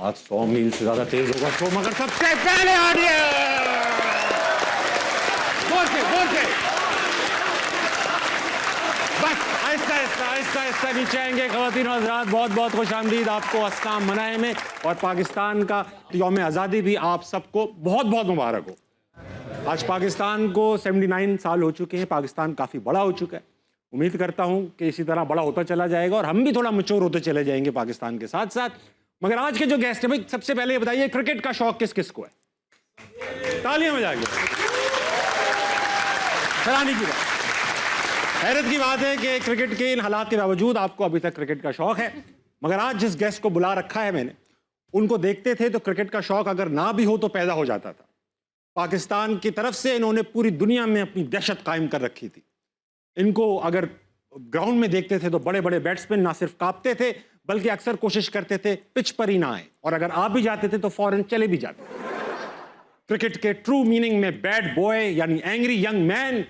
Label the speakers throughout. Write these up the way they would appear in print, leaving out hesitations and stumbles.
Speaker 1: आज 100 मील से ज्यादा तेज होगा तो, मगर सबसे पहले ऑडियंस बोल के बस आहिस्ता आहिस्ता नीचे आएंगे। ख़वातीन और हज़रात, बहुत बहुत खुशामदीद आपको अस्नाम मनाए में, और पाकिस्तान का यौम आज़ादी भी आप सबको बहुत बहुत मुबारक हो। आज पाकिस्तान को 79 साल हो चुके हैं। पाकिस्तान काफ़ी बड़ा हो चुका है। उम्मीद करता हूं कि इसी तरह बड़ा होता चला जाएगा और हम भी थोड़ा मैच्योर होते चले जाएंगे पाकिस्तान के साथ साथ। मगर आज के जो गेस्ट हैं भाई, सबसे पहले ये बताइए क्रिकेट का शौक किस किस को है? तालियां बजाइए। हैरानी की बात, हैरत की बात है कि क्रिकेट के इन हालात के बावजूद आपको अभी तक क्रिकेट का शौक है। मगर आज जिस गेस्ट को बुला रखा है मैंने, उनको देखते थे तो क्रिकेट का शौक अगर ना भी हो तो पैदा हो जाता था। पाकिस्तान की तरफ से इन्होंने पूरी दुनिया में अपनी दहशत कायम कर रखी थी। इनको अगर ग्राउंड में देखते थे तो बड़े बड़े बैट्समैन ना सिर्फ कांपते थे बल्कि अक्सर कोशिश करते थे पिच पर ही ना आए, और अगर आप भी जाते थे तो फौरन चले भी जाते थे। क्रिकेट के ट्रू मीनिंग में बैड बॉय यानी एंग्री यंग मैन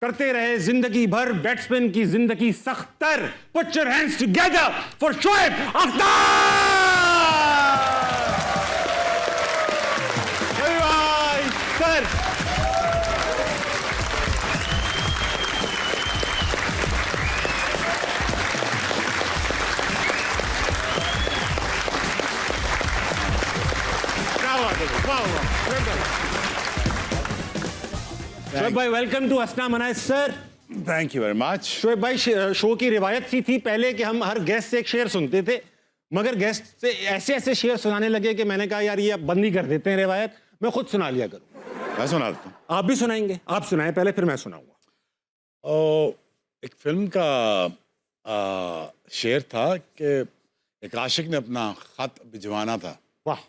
Speaker 1: करते रहे जिंदगी भर बैट्समैन की जिंदगी सख्तर। Put your hands together for Shoaib Akhtar. Sir Shoaib भाई, वेलकम टू अस्नाम मनाए sir.
Speaker 2: Thank you very much.
Speaker 1: Shoaib भाई, शो की रिवायत सी थी पहले कि हम हर गेस्ट से एक शेर सुनते थे, मगर गेस्ट से ऐसे ऐसे शेर सुनाने लगे कि मैंने कहा यार ये अब बंद ही कर देते हैं रिवायत, मैं खुद सुना लिया करूँ।
Speaker 2: मैं सुना देता हूँ।
Speaker 1: आप भी सुनाएंगे? आप सुनाएं पहले, फिर मैं सुनाऊंगा।
Speaker 2: एक फिल्म का शेर था कि एक आशिक ने अपना खत भिजवाना था
Speaker 1: वाह।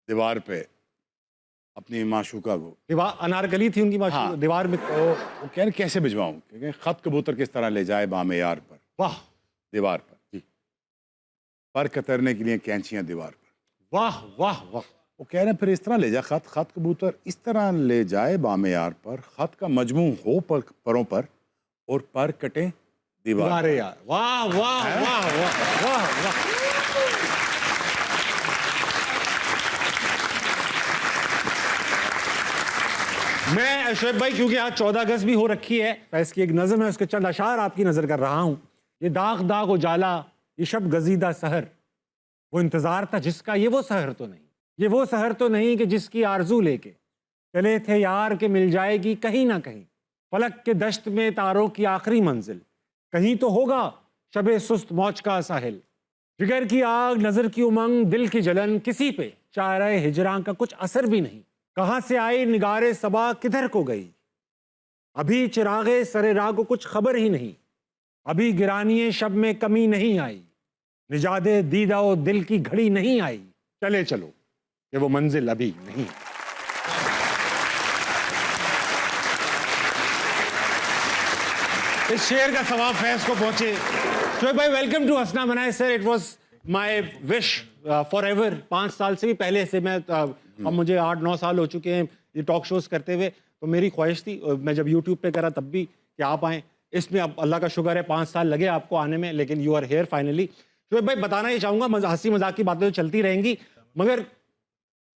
Speaker 2: दीवार पे अपनी माशूका को।
Speaker 1: दीवार अनारकली थी उनकी माशूका।
Speaker 2: हाँ।
Speaker 1: दीवार में
Speaker 2: तो वो कह रहे कैसे भिजवाऊं, क्योंकि खत कबूतर किस तरह ले जाए बामे यार पर।
Speaker 1: वाह
Speaker 2: दीवार पर पर कतरने के लिए कैंचियां दीवार पर।
Speaker 1: वाह वाह वाह।
Speaker 2: वो कह रहे हैं फिर इस तरह ले जा खत कबूतर इस तरह ले जाए बामे यार पर, खत का मजमू हो परों पर और पर कटे दीवार।
Speaker 1: यार वाह वाह वाह वाह वाह वाह। मैं शोएब भाई, क्योंकि आज 14 अगस्त भी हो रखी है, फैज़ की एक नज़म है, उसके चंद अशार आपकी नजर कर रहा हूं। ये दाग दाग उजाला, ये शब गजीदा सहर, वो इंतजार था जिसका ये वो सहर तो नहीं, ये वो सहर तो नहीं कि जिसकी आरजू लेके चले थे यार के मिल जाएगी कहीं ना कहीं। फलक के दश्त में तारों की आखिरी मंजिल, कहीं तो होगा शबे सुस्त मौज का साहिल। जिगर की आग, नजर की उमंग, दिल की जलन, किसी पे चारे हिजरां का कुछ असर भी नहीं। कहाँ से आई निगारे सबा, किधर को गई, अभी चिरागे सरे राह को कुछ खबर ही नहीं। अभी गिरानिए शब में कमी नहीं आई, निजादे दीदा ओ दिल की घड़ी नहीं आई। चले चलो ये वो मंजिल अभी नहीं। इस शेर का सवाब फैज को पहुंचे। शोएब भाई, वेलकम टू हसना मनाए sir. It was my wish for ever. 5 साल से भी पहले से मैं अब मुझे 8-9 साल हो चुके हैं ये टॉक शोज करते हुए, तो मेरी ख्वाहिश थी, मैं जब यूट्यूब पे करा तब भी, कि आप आएँ। इसमें अब अल्लाह का शुक्र है 5 साल लगे आपको आने में, लेकिन you are here finally. Shoaib भाई, बताना ही चाहूँगा, हंसी मजाक की बातें तो चलती रहेंगी, मगर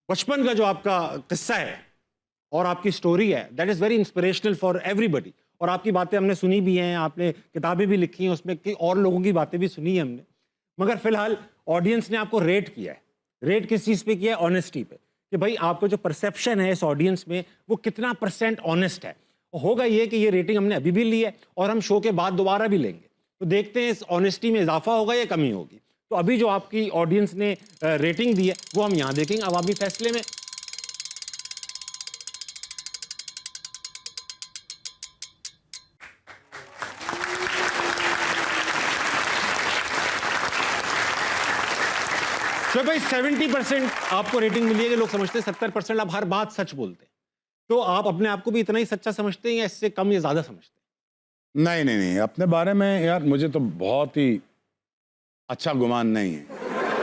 Speaker 1: बचपन का जो आपका किस्सा है और आपकी स्टोरी है, that is very inspirational for everybody. और आपकी बातें हमने सुनी भी हैं, आपने किताबें भी लिखी हैं, उसमें कई और लोगों की बातें भी सुनी है हमने। मगर फिलहाल ऑडियंस ने आपको रेट किया है। रेट किस चीज़ पे किया है? ऑनेस्टी पे, कि भाई आपका जो परसेप्शन है इस ऑडियंस में वो कितना % ऑनेस्ट है। होगा ये कि ये रेटिंग हमने अभी भी ली है और हम शो के बाद दोबारा भी लेंगे, तो देखते हैं इस ऑनेस्टी में इजाफा होगा या कमी होगी। तो अभी जो आपकी ऑडियंस ने रेटिंग दी है वो हम यहाँ देखेंगे अवामी फैसले में। तो भाई 70% आपको रेटिंग मिली है कि लोग समझते हैं 70% आप हर बात सच बोलते हैं, तो आप अपने आप को भी इतना ही सच्चा समझते हैं या इससे कम या ज्यादा समझते हैं?
Speaker 2: नहीं नहीं नहीं, अपने बारे में यार मुझे तो बहुत ही अच्छा गुमान नहीं है।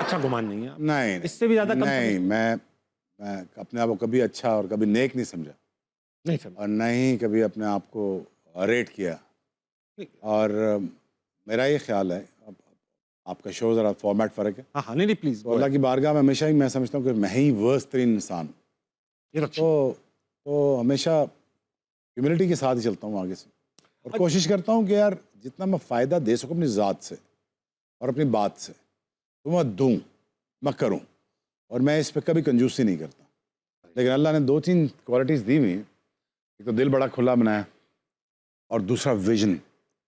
Speaker 1: अच्छा गुमान नहीं है?
Speaker 2: नहीं, नहीं
Speaker 1: इससे भी ज्यादा कम
Speaker 2: नहीं, मैं अपने आप को कभी अच्छा और कभी नेक नहीं समझा,
Speaker 1: नहीं समझ,
Speaker 2: और नहीं कभी अपने आप को रेट किया। और मेरा ये ख्याल है, अब आपका शो ज़रा फॉर्मेट फ़र्क है।
Speaker 1: हाँ हाँ, नहीं नहीं प्लीज,
Speaker 2: तो अल्लाह की बारगाह में हमेशा ही मैं समझता हूँ कि मैं ही वर्स्ट तरीन इंसान हूँ।
Speaker 1: ये तो अच्छा।
Speaker 2: तो हमेशा ह्यूमिलिटी के साथ ही चलता हूँ आगे से, और कोशिश करता हूँ कि यार जितना मैं फ़ायदा दे सकूँ अपनी ज़ात से और अपनी बात से, तो मैं दूँ, मैं करूँ, और मैं इस पर कभी कंजूसी नहीं करता। लेकिन अल्लाह ने 2-3 क्वालिटीज़ दी हुई हैं। एक तो दिल बड़ा खुला बनाया, और दूसरा विजन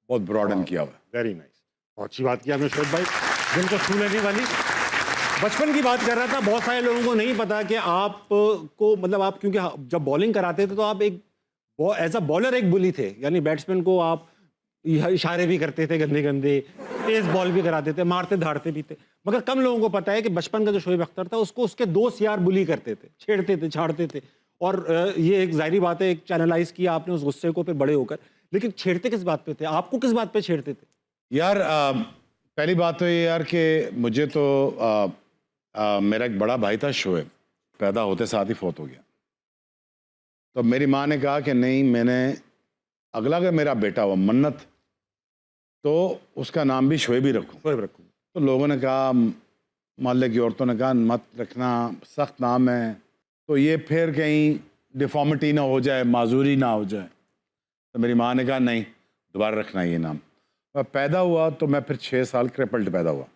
Speaker 2: बहुत ब्रॉडन किया हुआ है।
Speaker 1: वेरी नाइस, बहुत अच्छी बात की आपने शोएब भाई, दिल को छू लेने वाली। बचपन की बात कर रहा था, बहुत सारे लोगों को नहीं पता कि आप को मतलब आप क्योंकि जब बॉलिंग कराते थे तो आप एक एज अ बॉलर एक बुली थे, यानी बैट्समैन को आप इशारे भी करते थे गंदे गंदे, तेज बॉल भी कराते थे, मारते धाड़ते भी थे। मगर कम लोगों को पता है कि बचपन का जो शोएब अख्तर था उसको उसके दोस्त यार बुली करते थे, छेड़ते थे, छाड़ते थे, और ये एक जाहिर बात है, एक चैनलाइज किया आपने उस गुस्से को, फिर बड़े होकर। लेकिन छेड़ते किस बात पे थे, आपको किस बात पे छेड़ते थे?
Speaker 2: यार पहली बात तो ये यार कि मुझे तो मेरा एक बड़ा भाई था शोएब, पैदा होते साथ ही फौत हो गया। तो मेरी माँ ने कहा कि नहीं, मैंने अगला अगर मेरा बेटा हुआ मन्नत, तो उसका नाम भी शोएब ही रखूँ।
Speaker 1: शोएब रखूँ।
Speaker 2: तो लोगों ने कहा, मोहल्ले की औरतों ने कहा मत रखना, सख्त नाम है, तो ये फिर कहीं डिफॉर्मिटी ना हो जाए, माजूरी ना हो जाए। तो मेरी माँ ने कहा नहीं, दोबारा रखना ये नाम। मैं पैदा हुआ तो मैं फिर 6 साल क्रिपल्ड पैदा हुआ।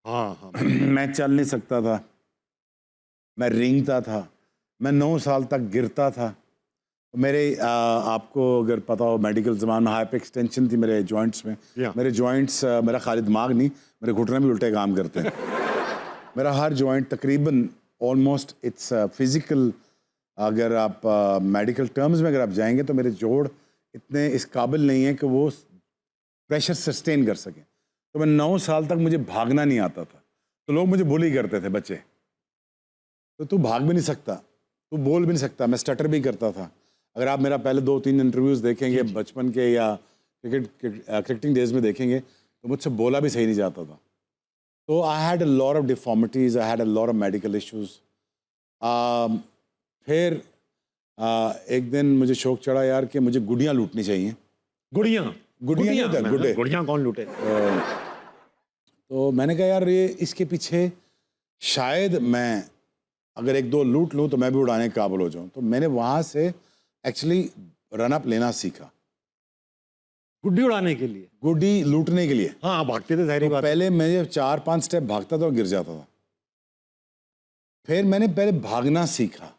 Speaker 1: हाँ हाँ।
Speaker 2: मैं चल नहीं सकता था, मैं रेंगता था, मैं 9 साल तक गिरता था। मेरे आपको अगर पता हो, मेडिकल ज़माने में हाइपर एक्सटेंशन थी मेरे जॉइंट्स में। मेरे जॉइंट्स, मेरा खाली दिमाग नहीं, मेरे घुटने भी उल्टे काम करते हैं। मेरा हर जॉइंट तकरीबन ऑलमोस्ट इट्स फिज़िकल, अगर आप मेडिकल टर्म्स में अगर आप जाएंगे तो मेरे जोड़ इतने इस काबिल नहीं है कि वो प्रेशर सस्टेन कर सकें। तो मैं 9 साल तक मुझे भागना नहीं आता था, तो लोग मुझे बुली करते थे, बच्चे तो तू भाग भी नहीं सकता, तू बोल भी नहीं सकता। मैं स्टटर भी करता था। अगर आप मेरा पहले 2-3 इंटरव्यूज़ देखेंगे बचपन के या क्रिकेटिंग डेज में देखेंगे, तो मुझसे बोला भी सही नहीं जाता था। तो I had a lot of deformities, I had a lot of medical issues. फिर एक दिन मुझे शौक चढ़ा यार कि मुझे गुड़ियाँ लूटनी चाहिए।
Speaker 1: गुड़ियाँ?
Speaker 2: गुड़ियाँ नहीं होता, गुड्डे।
Speaker 1: गुड़ियाँ कौन लूटे?
Speaker 2: तो मैंने कहा यार ये इसके पीछे शायद मैं अगर 1-2 लूट लूँ तो मैं भी उड़ाने के काबिल हो जाऊँ। तो मैंने वहाँ से एक्चुअली रन अप लेना सीखा,
Speaker 1: गुड्डी उड़ाने के लिए?
Speaker 2: गुड्डी लूटने के लिए।
Speaker 1: हाँ, भागते थे, जाहिर
Speaker 2: तो
Speaker 1: बात।
Speaker 2: पहले मैं 4-5 स्टेप भागता था और गिर जाता था। फिर मैंने पहले भागना सीखा।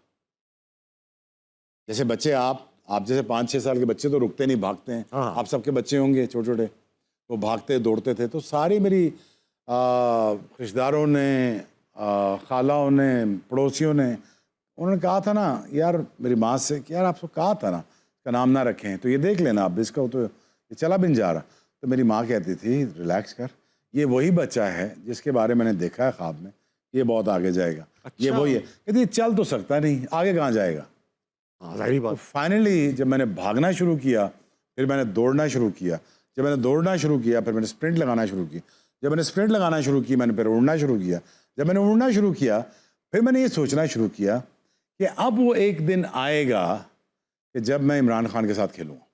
Speaker 2: जैसे बच्चे, आप जैसे 5-6 साल के बच्चे तो रुकते नहीं, भागते हैं।
Speaker 1: हाँ।
Speaker 2: आप सबके बच्चे होंगे छोटे छोटे, वो भागते दौड़ते थे। तो सारी मेरी रिश्तेदारों ने, खालाओं ने, पड़ोसियों ने, उन्होंने कहा था ना यार मेरी माँ से कि यार आपको कहा था ना इसका नाम ना रखें, तो ये देख लेना आप, इसका तो ये चला भी नहीं जा रहा। तो मेरी माँ कहती थी रिलैक्स कर, ये वही बच्चा है जिसके बारे मैंने देखा है ख्वाब में, ये बहुत आगे जाएगा।
Speaker 1: अच्छा।
Speaker 2: ये वही है। कहती ये चल तो सकता नहीं, आगे कहाँ जाएगा।
Speaker 1: हाँ, जाहिर बात।
Speaker 2: तो फाइनली जब मैंने भागना शुरू किया, फिर मैंने दौड़ना शुरू किया। जब मैंने दौड़ना शुरू किया फिर मैंने स्प्रिंट लगाना शुरू की। जब मैंने स्प्रिंट लगाना शुरू की मैंने फिर उड़ना शुरू किया। जब मैंने उड़ना शुरू किया फिर मैंने ये सोचना शुरू किया कि अब वो एक दिन आएगा कि जब मैं इमरान खान के साथ खेलूँगा।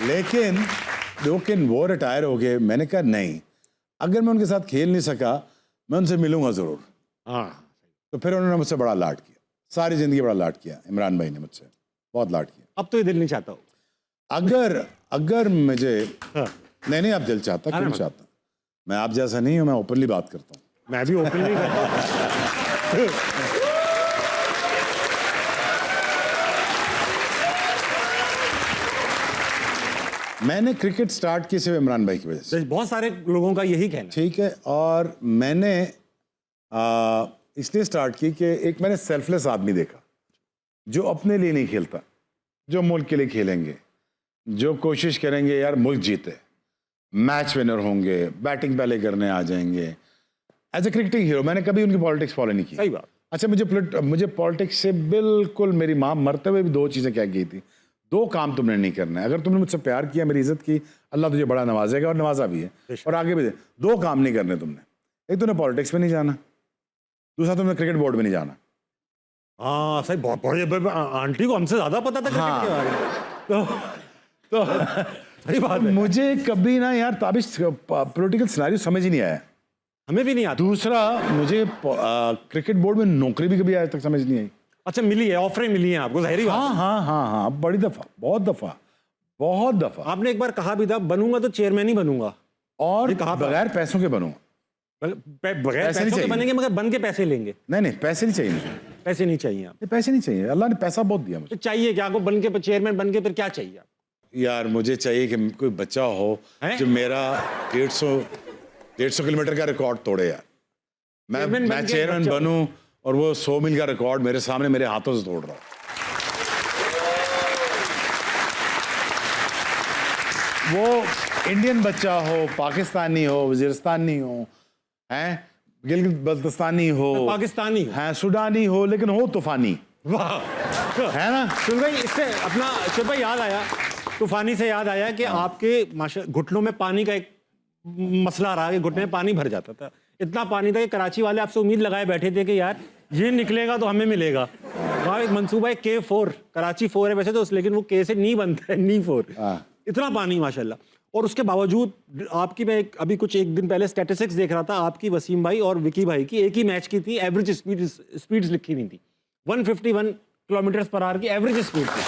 Speaker 2: लेकिन वो रिटायर हो गए। मैंने कहा नहीं, अगर मैं उनके साथ खेल नहीं सका मैं उनसे मिलूंगा ज़रूर।
Speaker 1: हाँ।
Speaker 2: तो फिर उन्होंने मुझसे बड़ा लाड किया, सारी ज़िंदगी बड़ा लाड किया। इमरान भाई ने मुझसे बहुत लाड किया।
Speaker 1: अब तो ये दिल नहीं चाहता हो?
Speaker 2: अगर मुझे
Speaker 1: हाँ।
Speaker 2: नहीं आप दिल चाहता, क्यों नहीं चाहता। मैं आप जैसा नहीं हूँ, मैं ओपनली बात करता हूँ।
Speaker 1: मैं भी ओपन नहीं करता।
Speaker 2: मैंने क्रिकेट स्टार्ट की सिर्फ इमरान भाई की वजह से।
Speaker 1: बहुत सारे लोगों का यही कहना है।
Speaker 2: ठीक है, और मैंने इसलिए स्टार्ट की कि एक मैंने सेल्फलेस आदमी देखा जो अपने लिए नहीं खेलता, जो मुल्क के लिए खेलेंगे, जो कोशिश करेंगे यार मुल्क जीते, मैच विनर होंगे, बैटिंग पहले करने आ जाएंगे। एज ए क्रिकेटिंग हीरो मैंने कभी उनकी पॉलिटिक्स फॉलो नहीं की।
Speaker 1: सही बात।
Speaker 2: अच्छा, मुझे पॉलिटिक्स से बिल्कुल, मेरी माँ मरते हुए भी 2 चीज़ें क्या की थी, 2 काम तुमने नहीं करना है। अगर तुमने मुझसे प्यार किया, मेरी इज्जत की, अल्लाह तुझे बड़ा नवाजेगा और नवाजा भी है और आगे भी दे। 2 काम नहीं करने तुमने, एक तुमने पॉलिटिक्स में नहीं जाना, दूसरा तुमने क्रिकेट बोर्ड में नहीं जाना।
Speaker 1: हाँ सही, बहुत बड़े आंटी को हमसे ज्यादा पता था क्रिकेट के बारे में।
Speaker 2: तो
Speaker 1: सही बात है,
Speaker 2: मुझे कभी ना यार ताबिश पॉलिटिकल सिनेरियो समझ ही नहीं आया।
Speaker 1: हमें भी नहीं आता।
Speaker 2: दूसरा, मुझे क्रिकेट बोर्ड में नौकरी भी कभी आज तक समझ नहीं आई।
Speaker 1: अच्छा, मिली है, ऑफरें मिली हैं आपको, ज़ाहिर बात है।
Speaker 2: हाँ, बड़ी दफा, बहुत दफा।
Speaker 1: आपने एक बार कहा भी था, बनूंगा तो चेयरमैन ही बनूंगा,
Speaker 2: और
Speaker 1: ये कहा था।
Speaker 2: बगैर पैसों के बनूंगा।
Speaker 1: बगैर
Speaker 2: पैसे नहीं
Speaker 1: पैसों के
Speaker 2: चाहिए।
Speaker 1: बनेंगे, मगर बन के पैसे लेंगे।
Speaker 2: नहीं, पैसे नहीं चाहिए मुझे।
Speaker 1: पैसे नहीं चाहिए आप,
Speaker 2: पैसे नहीं चाहिए, अल्लाह ने पैसा बहुत दिया मुझे।
Speaker 1: तो चाहिए क्या आपको? बन के चेयरमैन बन के फिर क्या चाहिए आप?
Speaker 2: यार मुझे चाहिए कि कोई बच्चा हो
Speaker 1: हैं?
Speaker 2: जो मेरा 150 किलोमीटर का रिकॉर्ड तोड़े यार।
Speaker 1: चेयरमैन
Speaker 2: मैं
Speaker 1: बन के
Speaker 2: चेयरमैन
Speaker 1: बच्चा-
Speaker 2: बनूं और वो 100 मील का रिकॉर्ड मेरे सामने मेरे हाथों से तोड़ रहा हो। वो इंडियन बच्चा हो, पाकिस्तानी हो, वजीरिस्तानी हो, हैं, गिलगित बल्तिस्तानी हो,
Speaker 1: पाकिस्तानी हो।
Speaker 2: हैं, सुडानी हो, लेकिन हो तूफानी,
Speaker 1: वाह,
Speaker 2: है ना।
Speaker 1: शुभ भाई, इससे अपना शुभ भाई याद आया, तूफानी से याद आया कि आपके घुटनों में पानी का एक मसला रहा कि घुटने में पानी भर जाता था। इतना पानी था कि कराची वाले आपसे उम्मीद लगाए बैठे थे कि यार ये निकलेगा तो हमें मिलेगा। वहाँ एक मंसूबा है K4, कराची 4 है वैसे तो, लेकिन वो K से नी बनता है, नी 4। इतना पानी माशाल्लाह। और उसके बावजूद आपकी, मैं अभी कुछ एक दिन पहले स्टैटिस्टिक्स देख रहा था, आपकी वसीम भाई और विकी भाई की एक ही मैच की थी, एवरेज स्पीड्स लिखी हुई थी, 151 किलोमीटर पर आवर की एवरेज स्पीड थी।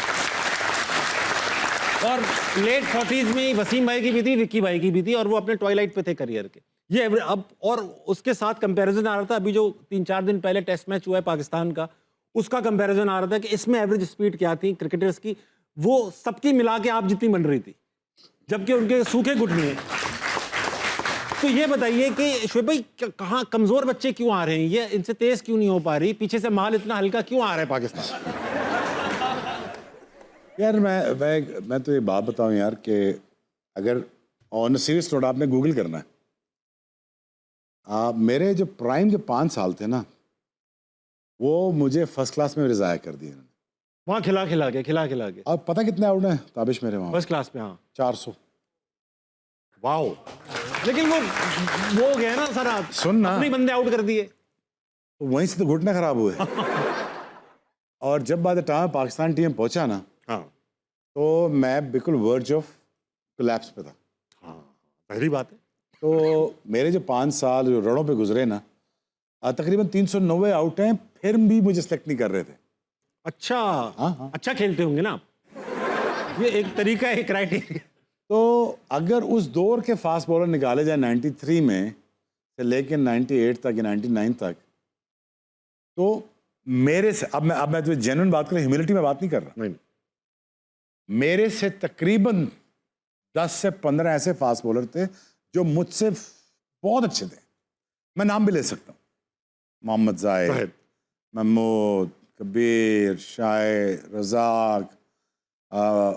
Speaker 1: और लेट 40s में वसीम भाई की भी थी, विक्की भाई की भी थी, और वो अपने ट्वाइलाइट पे थे करियर के। ये अब, और उसके साथ कंपैरिजन आ रहा था, अभी जो 3-4 दिन पहले टेस्ट मैच हुआ है पाकिस्तान का, उसका कंपैरिजन आ रहा था कि इसमें एवरेज स्पीड क्या थी क्रिकेटर्स की, वो सबकी मिला के आप जितनी बन रही थी, जबकि उनके सूखे घुटने। तो ये बताइए कि शोएब भाई, कहाँ कमजोर बच्चे क्यों आ रहे हैं, ये इनसे तेज क्यों नहीं हो पा रही, पीछे से माल इतना हल्का क्यों आ रहा है पाकिस्तान?
Speaker 2: यार मैं तो ये बात बताऊं यार कि अगर ऑन सीरियस नोट आपने गूगल करना है, मेरे जो प्राइम के 5 साल थे ना, वो मुझे फर्स्ट क्लास में रिजाया कर दिए इन्होंने।
Speaker 1: वहाँ खिला के।
Speaker 2: अब पता कितने आउट हैं ताबिश मेरे वहाँ?
Speaker 1: फर्स्ट क्लास में, हाँ।
Speaker 2: 400।
Speaker 1: वाओ, लेकिन वो हो गया ना सर, आप
Speaker 2: सुन ना,
Speaker 1: अपने बंदे आउट कर दिए,
Speaker 2: तो वहीं से तो घुटने खराब हुए। और जब बाद टाइम पाकिस्तान टीम पहुंचा ना,
Speaker 1: हाँ
Speaker 2: तो मैं बिल्कुल वर्ज ऑफ कोलैप्स पे था।
Speaker 1: हाँ, पहली बात है।
Speaker 2: तो मेरे जो 5 साल जो रणों पे गुजरे ना, तकरीबन 390 आउट हैं, फिर भी मुझे सेलेक्ट नहीं कर रहे थे।
Speaker 1: अच्छा,
Speaker 2: हाँ।
Speaker 1: अच्छा खेलते होंगे ना आप, ये एक तरीका है, क्राइटेरिया।
Speaker 2: तो अगर उस दौर के फास्ट बॉलर निकाले जाए 93 में से लेकर 98 तक या 99 तक, तो मेरे से, अब मैं तो जेन्युइन बात कर रहा हूँ, ह्यूमिलिटी में बात नहीं कर रहा,
Speaker 1: नहीं,
Speaker 2: मेरे से तकरीबन 10 से 15 ऐसे फास्ट बॉलर थे जो मुझसे बहुत अच्छे थे। मैं नाम भी ले सकता हूँ, मोहम्मद जाहिद, महमूद, कबीर, शायर, रज़ाक,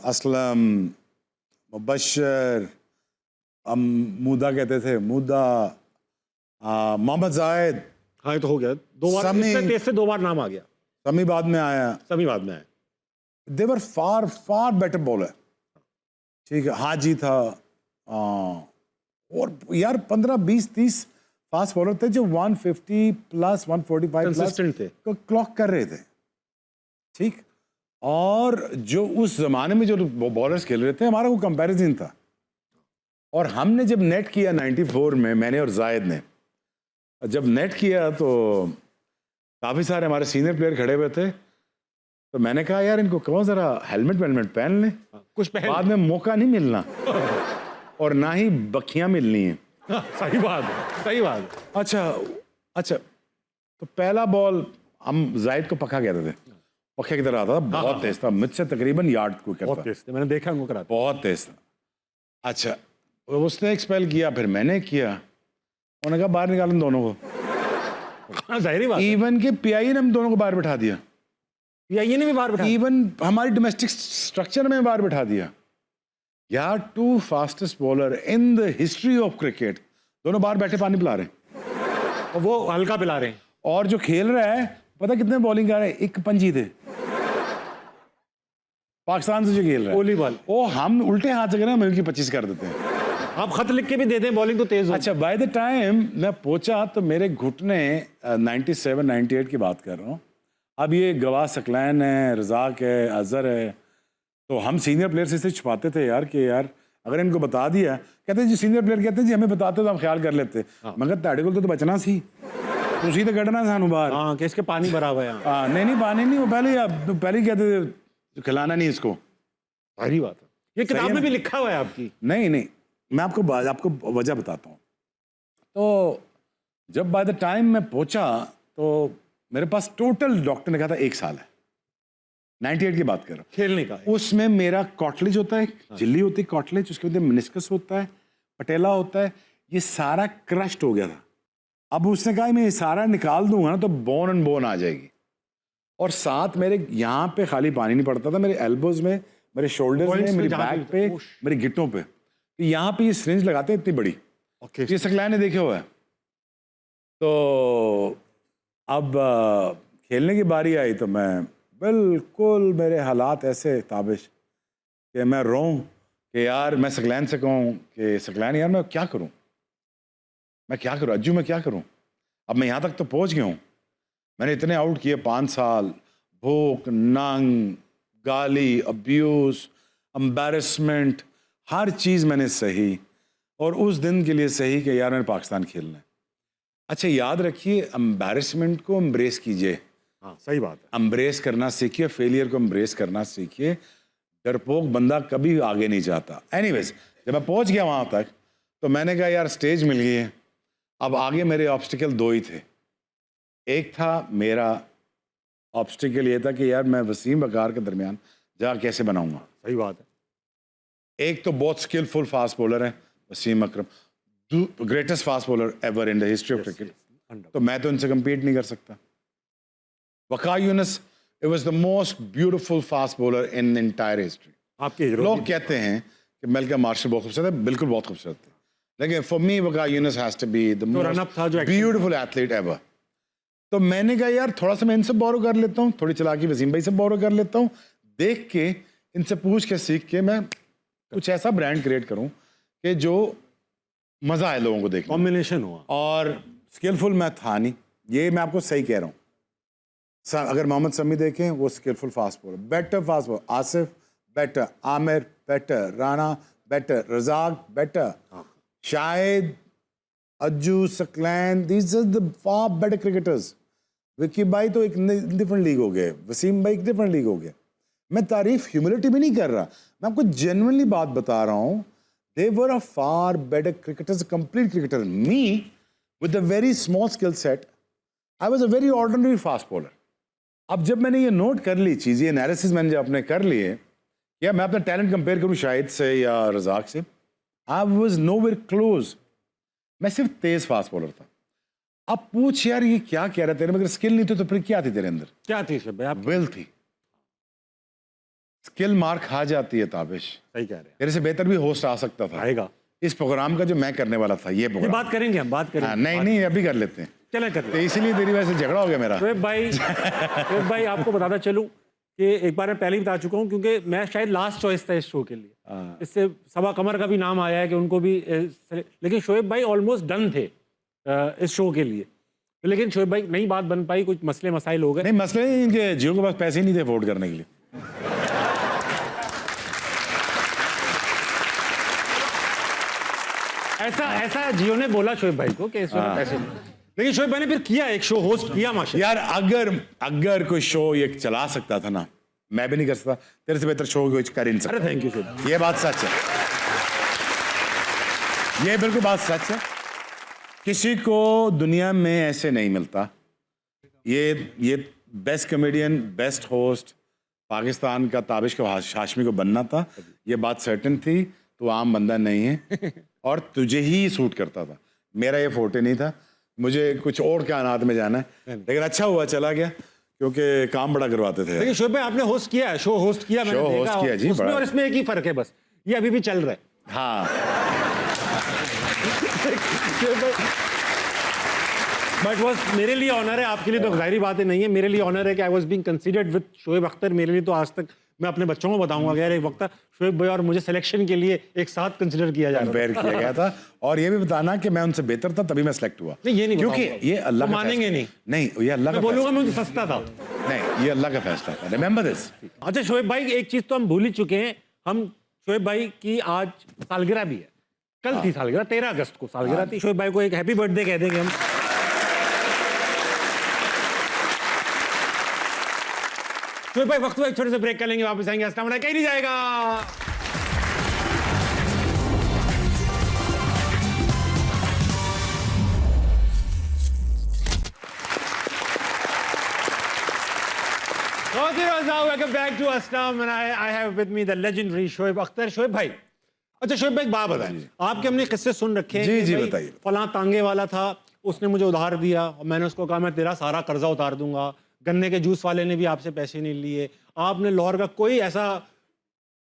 Speaker 2: असलम, मुबशर, मूदा कहते थे, मूदा, मोहम्मद जाहिद।
Speaker 1: हाँ ये तो हो गया, 2 बार,
Speaker 2: समी,
Speaker 1: इससे तेज से 2 बार नाम आ गया।
Speaker 2: समी बाद में आया,
Speaker 1: सभी बाद में आए।
Speaker 2: दे वर फार बेटर बॉलर। ठीक है, हाजी था, और यार 15, 20, 30 फास्ट बॉलर थे जो 150 प्लस 145 प्लस
Speaker 1: थे,
Speaker 2: को क्लॉक कर रहे थे। ठीक, और जो उस जमाने में जो बॉलर्स खेल रहे थे, हमारा वो कंपैरिजन था। और हमने जब नेट किया 94 में, मैंने और जायद ने जब नेट किया, तो काफ़ी सारे हमारे सीनियर प्लेयर खड़े हुए थे। तो मैंने कहा यार इनको कहो ज़रा हेलमेट पहन लें,
Speaker 1: कुछ पहन,
Speaker 2: बाद में मौका नहीं मिलना और ना ही बखियाँ मिलनी है।
Speaker 1: सही बात है, सही बात है।
Speaker 2: अच्छा, तो पहला बॉल हम जायद को पक्का कहते थे, पक्के की तरह आता था, बहुत तेज था, मुझसे तकरीबन यार्ड को करता,
Speaker 1: बहुत तेज थे, मैंने देखा उनको कराते,
Speaker 2: बहुत तेज था। अच्छा, उसने एक स्पेल किया, फिर मैंने किया, उन्होंने कहा बाहर निकालें दोनों को।
Speaker 1: जाहिर बात,
Speaker 2: इवन के पीआई ने हम दोनों को बाहर बिठा दिया,
Speaker 1: ये ने भी बाहर बिठा,
Speaker 2: इवन हमारी डोमेस्टिक स्ट्रक्चर में बाहर बिठा दिया। यार 2 fastest bowler in the history of cricket, दोनों बाहर बैठे पानी पिला रहे हैं,
Speaker 1: और वो हल्का पिला रहे हैं,
Speaker 2: और जो खेल रहा है पता कितने बॉलिंग कर रहे हैं, 1 पंजी थे पाकिस्तान से जो खेल रहा है,
Speaker 1: ओली बॉल।
Speaker 2: ओ हम उल्टे हाथ से करें, हम इनकी 25 कर देते हैं।
Speaker 1: आप खत लिख के भी दे दें, बॉलिंग तो तेज हो।
Speaker 2: अच्छा, बाय द टाइम मैं पहुंचा तो मेरे घुटने 97, 98 की बात कर रहा हूँ, अब ये गवाह सकलैन है, रज़ाक है, अजहर है, तो हम सीनियर प्लेयर से इसे छुपाते थे यार कि यार अगर इनको बता दिया, कहते जी सीनियर प्लेयर कहते जी हमें बताते तो हम ख्याल कर लेते, मगर ਤੁਹਾਡੇ ਕੋਲ तो बचना सी, ਤੁਸੀਂ तो कढ़ना सानू बाहर।
Speaker 1: हाँ कि इसके पानी भरा हुआ है यहाँ।
Speaker 2: हाँ नहीं पानी नहीं, वो पहले ही कहते थे खिलाना नहीं इसको।
Speaker 1: सारी बात है, ये किताब
Speaker 2: है
Speaker 1: में
Speaker 2: ना?
Speaker 1: भी लिखा हुआ है आपकी।
Speaker 2: नहीं मैं आपको वजह बताता हूँ। तो जब बाय द टाइम मैं पहुंचा तो मेरे पास टोटल डॉक्टर ने कहा था 1 साल है, 98 की बात कर रहा हूँ।
Speaker 1: खेलने का
Speaker 2: उसमें मेरा कॉटलेज होता है, झिल्ली होती है कॉटलेज, उसके बाद मिनिस्कस होता है, पटेला होता है, ये सारा क्रश्ड हो गया था। अब उसने कहा मैं ये सारा निकाल दूंगा ना तो बोन एंड बोन आ जाएगी, और साथ मेरे यहाँ पे खाली पानी नहीं पड़ता था, मेरे एल्बोज में, मेरे शोल्डर्स में, मेरी बैक पे, मेरे घिटनों पे, तो यहाँ पे ये सिरिंज लगाते हैं इतनी बड़ी। ये सकलैन ने देखे हुआ है। तो अब खेलने की बारी आई तो मैं बिल्कुल, मेरे हालात ऐसे ताबिश कि मैं रोऊं कि यार मैं सकलैन से कहूँ कि सकलैन यार मैं क्या करूँ, मैं क्या करूँ अज्जू, मैं क्या करूँ। अब मैं यहाँ तक तो पहुँच गया हूँ, मैंने इतने आउट किए 5 साल, भूख, नंग, गाली, अब्यूज़, एम्बैरेसमेंट, हर चीज़ मैंने सही, और उस दिन के लिए सही कि यार मैंने पाकिस्तान खेलना है। अच्छा याद रखिए, एम्बैरेसमेंट को एम्ब्रेस कीजिए।
Speaker 1: हाँ सही बात है,
Speaker 2: एम्ब्रेस करना सीखिए, फेलियर को एम्ब्रेस करना सीखिए। डरपोक बंदा कभी आगे नहीं जाता। एनीवेज, जब मैं पहुंच गया वहां तक तो मैंने कहा यार स्टेज मिल गई है, अब आगे मेरे ऑब्स्टिकल 2 ही थे। एक था मेरा ऑब्स्टिकल ये था कि यार मैं वसीम वकार के दरमियान जा कैसे बनाऊंगा।
Speaker 1: सही बात है।
Speaker 2: एक तो बहुत स्किलफुल फास्ट बॉलर है Wasim Akram, greatest fast bowler ever in the history of cricket, तो मैं तो इनसे कम्पीट नहीं कर सकता। Waqar Younis, it was the most beautiful fast bowler in entire history.
Speaker 1: आपके
Speaker 2: लोग कहते हैं कि मेलकम मार्शल बहुत खूबसूरत है, बिल्कुल बहुत खूबसूरत है, लेकिन for me Waqar Younis has to be the most beautiful athlete ever. तो मैंने कहा यार थोड़ा सा मैं इनसे बोरो कर लेता हूँ, थोड़ी चलाकी वसीम भाई से बोरो कर लेता हूँ, देख के इनसे पूछ के सीख के मैं कुछ ऐसा ब्रांड क्रिएट करूँ कि जो मज़ा आए लोगों को देखने,
Speaker 1: कॉम्बिनेशन हुआ।
Speaker 2: और स्किलफुल मैं था नहीं, ये मैं आपको सही कह रहा हूँ। अगर मोहम्मद शमी देखें वो skilful fast bowler, better fast bowler, Asif better, Aamir better, Rana better, Razzaq better, Shahid, Ajju, Saqlain, these are the far better cricketers. Vicky भाई तो एक डिफरेंट लीग हो गए, वसीम भाई एक डिफरेंट लीग हो गया। मैं तारीफ ह्यूमिलिटी में नहीं कर रहा, मैं आपको जेन्युइनली बात बता रहा हूँ। They were a far better cricketers, a complete cricketer. Me, with a very small skill set, I was a very ordinary fast bowler. अब जब मैंने ये नोट कर ली चीज़, ये एनालिसिस मैंने जब अपने कर लिए, या मैं अपना टैलेंट कंपेयर करूँ शाहिद से या रजाक से, I was nowhere close. मैं सिर्फ तेज फास्ट बॉलर था। अब पूछ यार ये क्या कह रहा तेरे में, अगर स्किल नहीं थी तो फिर क्या थी तेरे अंदर?
Speaker 1: क्या थी भाई आप?
Speaker 2: विल थी। स्किल मार्क खा जाती है ताबिश।
Speaker 1: सही कह रहे हैं।
Speaker 2: तेरे से बेहतर भी होस्ट आ सकता था
Speaker 1: आएगा
Speaker 2: इस प्रोग्राम का जो मैं करने वाला था, ये प्रोग्राम।
Speaker 1: बात करेंगे हम, बात करेंगे।
Speaker 2: नहीं अभी कर लेते हैं,
Speaker 1: चले कर
Speaker 2: तो
Speaker 1: लेते।
Speaker 2: इसीलिए तेरी वजह से झगड़ा हो गया मेरा।
Speaker 1: शोएब भाई आपको बताता चलूं कि एक बार मैं पहले ही बता चुका हूं, क्योंकि मैं शायद लास्ट चॉइस था इस शो के लिए। इससे सबा कमर का भी नाम आया है कि उनको भी, लेकिन शोएब भाई ऑलमोस्ट डन थे इस शो के लिए, लेकिन शोएब भाई नहीं बात बन पाई, कुछ मसले मसाइल हो गए।
Speaker 2: नहीं मसले नहीं, इनके जियो के पास पैसे ही नहीं थे वोट करने के लिए।
Speaker 1: ऐसा जियो ने बोला शोएब भाई को कि इसमें पैसे नहीं, लेकिन शोएब भाई ने फिर किया, एक शो होस्ट किया माशाल्लाह।
Speaker 2: यार अगर कोई शो ये चला सकता था ना, मैं भी नहीं कर सकता, तेरे से बेहतर शो कोई कर ही नहीं सकता।
Speaker 1: अरे थैंक यू शोएब,
Speaker 2: ये बात सच है, ये बिल्कुल बात सच है। किसी को दुनिया में ऐसे नहीं मिलता। ये best comedian, best host Pakistan का ताबिश का हाशमी को बनना था, ये बात सर्टेन थी। तो आम बंदा नहीं है और तुझे ही सूट करता था, मेरा ये फोटे नहीं था, मुझे कुछ और कायनात में जाना है। लेकिन अच्छा हुआ चला गया, क्योंकि काम बड़ा करवाते थे।
Speaker 1: लेकिन शोएब भाई आपने होस्ट किया है, शो होस्ट किया, मैंने
Speaker 2: शो
Speaker 1: देखा,
Speaker 2: होस्ट किया जी,
Speaker 1: उसमें
Speaker 2: बड़ा।
Speaker 1: और इसमें एक ही फर्क है बस, ये अभी भी चल रहा है।
Speaker 2: हाँ
Speaker 1: बट वॉज मेरे लिए ऑनर है, आपके लिए तो जाहिर बात है नहीं है, मेरे लिए ऑनर है कि I was being considered with Shoaib Akhtar. मेरे लिए तो आज तक मैं अपने बच्चों को बताऊंगा कि यार एक वक्त था शोएब भाई और मुझे सिलेक्शन के लिए एक साथ कंसिडर किया जा रहा
Speaker 2: कंपेयर किया गया था और ये भी बताना कि मैं उनसे बेहतर था तभी मैं सिलेक्ट हुआ।
Speaker 1: नहीं, ये नहीं
Speaker 2: क्योंकि
Speaker 1: बताऊंगा।
Speaker 2: ये अल्लाह
Speaker 1: वो
Speaker 2: का
Speaker 1: मानेंगे
Speaker 2: फैसला-
Speaker 1: नहीं।
Speaker 2: नहीं ये अल्लाह का
Speaker 1: मैं बोलूंगा
Speaker 2: फैसला-
Speaker 1: मैं उनसे सस्ता था।
Speaker 2: नहीं ये अल्लाह का फैसला था, रिमेंबर दिस।
Speaker 1: अच्छा शोएब भाई एक चीज तो हम भूल ही चुके हैं, हम शोएब भाई की आज सालगिरह भी है, कल थी सालगिरह, 13 अगस्त को सालगिरह थी। शोएब भाई को एक हैप्पी बर्थडे कह देंगे हम। शोएब भाई वक्त हुआ एक छोटे से ब्रेक कर लेंगे, वापस आएंगे। अस्सलाम वालेकुम, कहीं नहीं जाएगा। Welcome back to Aslam and I have with me the legendary Shoaib Akhtar. Shoaib भाई, अच्छा शोएब भाई एक बात बताएं, आपके हमने किस्से सुन रखे हैं
Speaker 2: जी,
Speaker 1: कि
Speaker 2: जी,
Speaker 1: भाई
Speaker 2: बताइए।
Speaker 1: फलां तांगे वाला था, उसने मुझे उधार दिया और मैंने उसको कहा मैं तेरा सारा कर्जा उतार दूंगा। गन्ने के जूस वाले ने भी आपसे पैसे नहीं लिए। आपने लाहौर का कोई ऐसा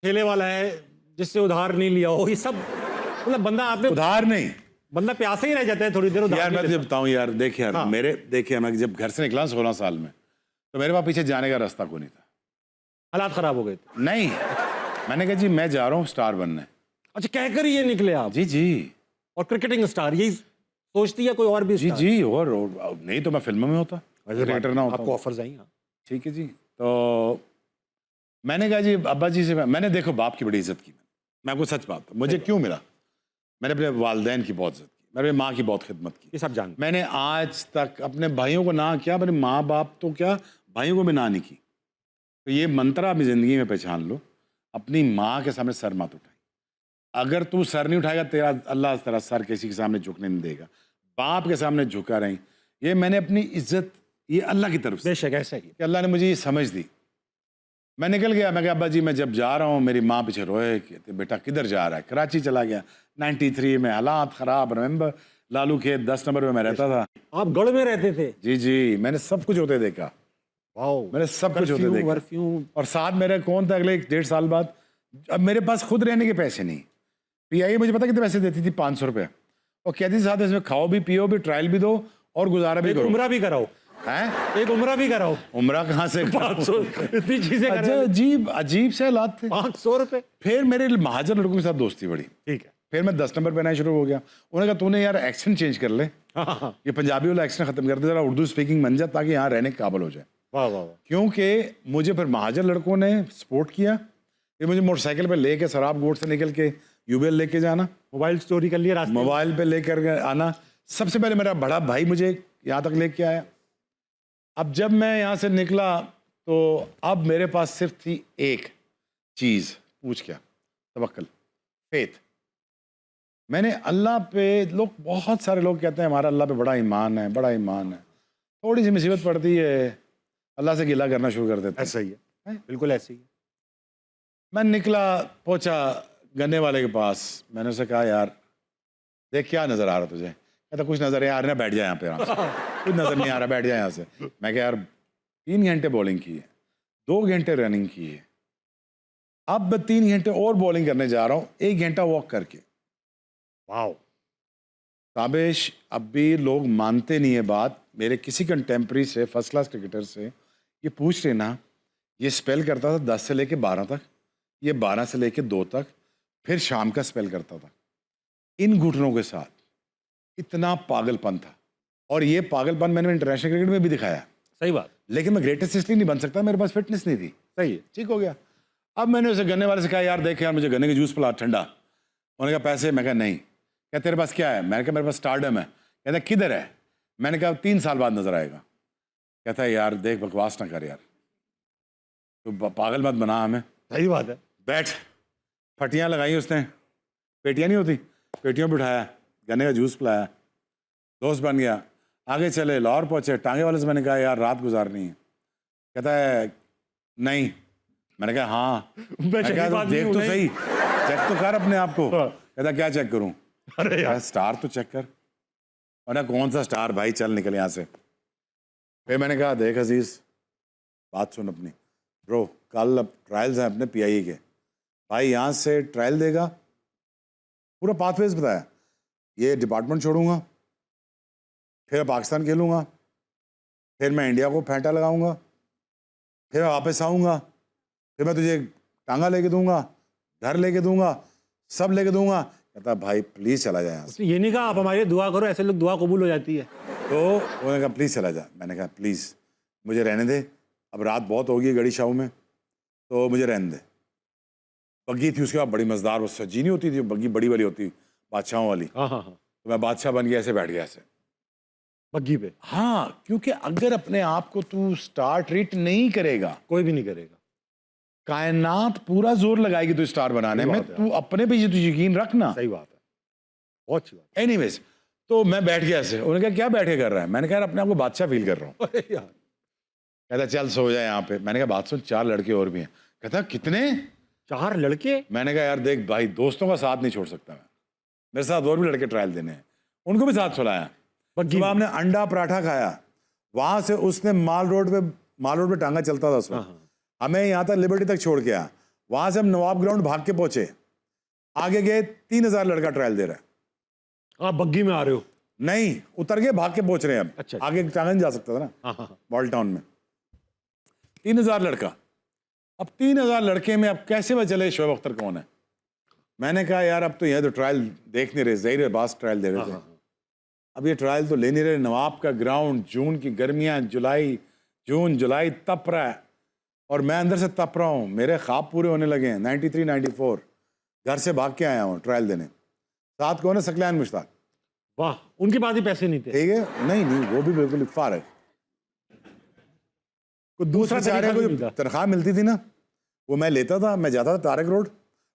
Speaker 1: ठेले वाला है जिससे उधार नहीं लिया हो? ये सब मतलब बंदा आपने
Speaker 2: उधार नहीं
Speaker 1: बंदा प्यासे ही रह जाता है थोड़ी देर उधार
Speaker 2: यार,
Speaker 1: नहीं
Speaker 2: मैं तुझे
Speaker 1: लेता।
Speaker 2: बताऊं यार, देख यार
Speaker 1: हाँ।
Speaker 2: देखिए मैं जब घर से निकला 16 साल में तो मेरे पास पीछे जाने का रास्ता कोई नहीं था।
Speaker 1: हालात खराब हो गए थे।
Speaker 2: नहीं, मैंने कहा जी मैं जा रहा हूँ स्टार बनने।
Speaker 1: अच्छा कहकर ये निकले आप?
Speaker 2: जी जी
Speaker 1: और क्रिकेटिंग स्टार यही सोचती है कोई और भी
Speaker 2: जी
Speaker 1: स्टार?
Speaker 2: जी और नहीं तो मैं फिल्मों में होता, क्रिकेटर ना होता।
Speaker 1: आपको ऑफर्स आई? हाँ।
Speaker 2: ठीक है जी। तो मैंने कहा जी अब्बा जी से मैंने देखो बाप की बड़ी इज्जत की। मैं आपको सच बात है, मुझे क्यों मिला, मैंने अपने वालदैन की बहुत इज्जत की, मैंने अपनी माँ की बहुत खिदमत की।
Speaker 1: ये सब जानते
Speaker 2: मैंने आज तक अपने भाइयों को ना किया, मेरे माँ बाप तो क्या भाइयों को भी ना नहीं की। तो ये मंत्र अपनी ज़िंदगी में पहचान लो, अपनी माँ के सामने सर मत उठाई। अगर तू सर नहीं उठाएगा तेरा अल्लाह तेरा सर किसी के सामने झुकने नहीं देगा। बाप के सामने झुका रही, ये मैंने अपनी इज्जत ये अल्लाह की तरफ से
Speaker 1: बेशक ऐसा ही है।
Speaker 2: कि अल्लाह ने मुझे ये समझ दी। मैं निकल गया, मैं कहा अब्बा जी मैं जब जा रहा हूँ, मेरी माँ पीछे रोए कहते बेटा किधर जा रहा है? कराची चला गया। 93 में हालात ख़राब, रिमेंबर लालू खेत 10 नंबर में मैं रहता था।
Speaker 1: आप गढ़ में रहते थे?
Speaker 2: जी जी, मैंने सब कुछ होते देखा,
Speaker 1: वाओ,
Speaker 2: मैंने सब कुछ होते देखा।
Speaker 1: परफ्यूम।
Speaker 2: और साथ मेरा कौन था अगले 1.5 साल बाद, अब मेरे पास खुद रहने के पैसे नहीं। पीआई मुझे पता कितने पैसे देती थी? 500 रुपये। और कहती थी साथ इसमें खाओ भी पियो भी, ट्रायल भी दो और गुजारा भी
Speaker 1: एक
Speaker 2: करो।
Speaker 1: उम्रा भी कराओ।
Speaker 2: हैं?
Speaker 1: एक उम्रा भी कराओ।
Speaker 2: उम्रा कहाँ से?
Speaker 1: 500 इतनी चीजें
Speaker 2: अच्छा,
Speaker 1: करा।
Speaker 2: अजीब अजीब से हालात थे।
Speaker 1: 500 रुपए।
Speaker 2: फिर मेरे महाजन लड़कों के साथ दोस्ती बढ़ी।
Speaker 1: ठीक है।
Speaker 2: फिर मैं 10 नंबर पहना शुरू हो गया। उन्होंने कहा तूने यार एक्सेंट चेंज कर ले,
Speaker 1: हाँ।
Speaker 2: ये पंजाबी वाला एक्सेंट खत्म कर दे, जरा उर्दू स्पीकिंग बन जा ताकि यहाँ रहने के काबिल हो जाए।
Speaker 1: वाह वाह वाह।
Speaker 2: क्योंकि मुझे फिर महाजन लड़कों ने सपोर्ट किया। फिर मुझे मोटरसाइकिल पे लेके सराब गोट से निकल के यूबेल लेके जाना,
Speaker 1: मोबाइल स्टोरी कर लिया रास्ते में।
Speaker 2: मोबाइल पे लेकर आना। सबसे पहले मेरा बड़ा भाई मुझे यहाँ तक लेके आया। अब जब मैं यहाँ से निकला तो अब मेरे पास सिर्फ थी एक चीज़, पूछ क्या? तवक्कल, फेथ। मैंने अल्लाह पे, लोग बहुत सारे लोग कहते हैं हमारा अल्लाह पे बड़ा ईमान है, बड़ा ईमान है। थोड़ी सी मुसीबत पड़ती है अल्लाह से गिला करना शुरू कर देते हैं।
Speaker 1: ऐसा ही है, बिल्कुल ऐसे ही है।
Speaker 2: मैं निकला, पहुंचा गन्ने वाले के पास। मैंने उसे कहा यार देख क्या नज़र आ रहा तुझे? कहता कुछ नज़र नहीं आ रहा, ना बैठ जाए यहाँ पे आराम से। कुछ नज़र नहीं आ रहा, बैठ जाए यहाँ से। मैं कहा यार 3 घंटे बॉलिंग की है, 2 घंटे रनिंग की है, अब 3 घंटे और बॉलिंग करने जा रहा हूँ 1 घंटा वॉक करके।
Speaker 1: वाओ।
Speaker 2: ताबिश अब भी लोग मानते नहीं है बात। मेरे किसी कंटेम्प्रेरी से, फर्स्ट क्लास क्रिकेटर से ये पूछ लेना, ये स्पेल करता था 10 से लेके 12 तक, ये 12 से लेके 2 तक, फिर शाम का स्पेल करता था। इन घुटनों के साथ इतना पागलपन था। और ये पागलपन मैंने इंटरनेशनल क्रिकेट में भी दिखाया।
Speaker 1: सही बात।
Speaker 2: लेकिन मैं ग्रेटेस्ट इसलिए नहीं बन सकता, मेरे पास फिटनेस नहीं थी।
Speaker 1: सही है।
Speaker 2: ठीक हो गया। अब मैंने उसे गन्ने वाले से कहा यार देख यार मुझे गन्ने के जूस पिला ठंडा। उन्होंने कहा पैसे? मैं कहा नहीं। क्या तेरे पास क्या है? मैंने कहा मेरे पास स्टारडम है। कहता किधर है? मैंने कहा 3 साल बाद नजर आएगा। कहता है यार देख बकवास ना कर यार, तो पागल मत बना हमें।
Speaker 1: सही बात है।
Speaker 2: बैठ। फटियाँ लगाई उसने, पेटियाँ नहीं होती, पेटियों पर उठाया, गन्ने का जूस पिलाया, दोस्त बन गया। आगे चले, लाहौर पहुँचे। टांगे वाले से मैंने कहा यार रात गुजारनी है। कहता है नहीं। मैंने कहा हाँ। मैं कहा देख तो सही, चेक तो कर अपने आप को। कहता क्या चेक करूँ?
Speaker 1: अरे यार
Speaker 2: स्टार तो चेक कर। और कौन सा स्टार भाई, चल निकल यहाँ से। फिर मैंने कहा देख अजीज बात सुन अपनी, ब्रो कल अब ट्रायल्स हैं अपने पीआईए के, भाई यहाँ से ट्रायल देगा, पूरा पाथवेज बताया। ये डिपार्टमेंट छोड़ूंगा, फिर पाकिस्तान खेलूंगा, फिर मैं इंडिया को फेंटा लगाऊंगा, फिर मैं वापस आऊँगा, फिर मैं तुझे टांगा लेके दूंगा, घर लेके दूंगा, सब लेके दूंगा। कहता भाई प्लीज चला जाए यहाँ से।
Speaker 1: उसने ये नहीं कहा आप हमारे लिए दुआ करो, ऐसे लोग दुआ कबूल हो जाती है।
Speaker 2: तो उन्होंने कहा प्लीज चला जा। मैंने कहा प्लीज मुझे रहने दे, अब रात बहुत होगी गड़ी शाहू में, तो मुझे रहने दे। बग्गी थी उसके बाद बड़ी मजेदार, वो सजी नहीं होती थी बग्गी, बड़ी वाली होती बादशाहों वाली।
Speaker 1: हाँ हाँ हाँ,
Speaker 2: तो मैं बादशाह बन गया, ऐसे बैठ गया ऐसे
Speaker 1: बग्गी पे।
Speaker 2: हाँ, क्योंकि अगर अपने आप को तू स्टार ट्रीट नहीं करेगा,
Speaker 1: कोई भी नहीं करेगा।
Speaker 2: कायनात पूरा जोर लगाएगी तू स्टार बनाने
Speaker 1: सही
Speaker 2: में।
Speaker 1: बात है।
Speaker 2: तू अपने पे तू यकीन रखना।
Speaker 1: सही बात है, बहुत अच्छी बात
Speaker 2: एनीवेज, तो मैं बैठ गया ऐसे। उन्होंने कहा क्या बैठे कर रहा है? मैंने कहा यार अपने आप को बादशाह फील कर रहा हूँ।
Speaker 1: है यार।
Speaker 2: कहता चल सो जाए यहाँ पे। मैंने कहा बात सुन, 4 लड़के और भी हैं। कहता कितने?
Speaker 1: 4 लड़के?
Speaker 2: मैंने कहा यार देख भाई, दोस्तों का साथ नहीं छोड़ सकता मैं, मेरे साथ और भी लड़के ट्रायल देने हैं। उनको भी साथ सुलाया। सुबह हमने अंडा पराठा खाया। वहां से उसने माल रोड पे टांगा चलता था उसमें, हमें यहाँ तक लिबर्टी तक छोड़ के आया। वहां से हम नवाब ग्राउंड भाग के पहुंचे। आगे गए, 3000 लड़का ट्रायल दे रहा है।
Speaker 1: आप बग्गी में आ रहे हो?
Speaker 2: नहीं, उतर के भाग के पहुंच रहे हैं अब।
Speaker 1: अच्छा।
Speaker 2: आगे टांगा नहीं जा सकता था ना।
Speaker 1: हाँ।
Speaker 2: बॉल टाउन में 3000 लड़का। अब 3000 लड़के में अब कैसे पता चले शोएब अख्तर कौन है? मैंने कहा यार अब तो यहाँ तो ट्रायल देख नहीं रहे, ज़हीर बास ट्रायल दे रहे थे। अब ये ट्रायल तो ले नहीं रहे। नवाब का ग्राउंड, जून की गर्मियाँ, जून जुलाई तप रहा है और मैं अंदर से तप रहा हूँ। मेरे ख्वाब पूरे होने लगे हैं। 93 94 घर से भाग के आया हूँ ट्रायल देने। साथ कौन है? सकलैन मुश्ताक।
Speaker 1: वाह, उनके पास ही पैसे नहीं थे।
Speaker 2: ठीक है, नहीं वो भी बिल्कुल फारग।
Speaker 1: कोई दूसरा
Speaker 2: बेचारे
Speaker 1: तरीका
Speaker 2: को
Speaker 1: नहीं था।
Speaker 2: तनख्वाह मिलती थी ना, वो मैं लेता था। मैं जाता था तारक रोड,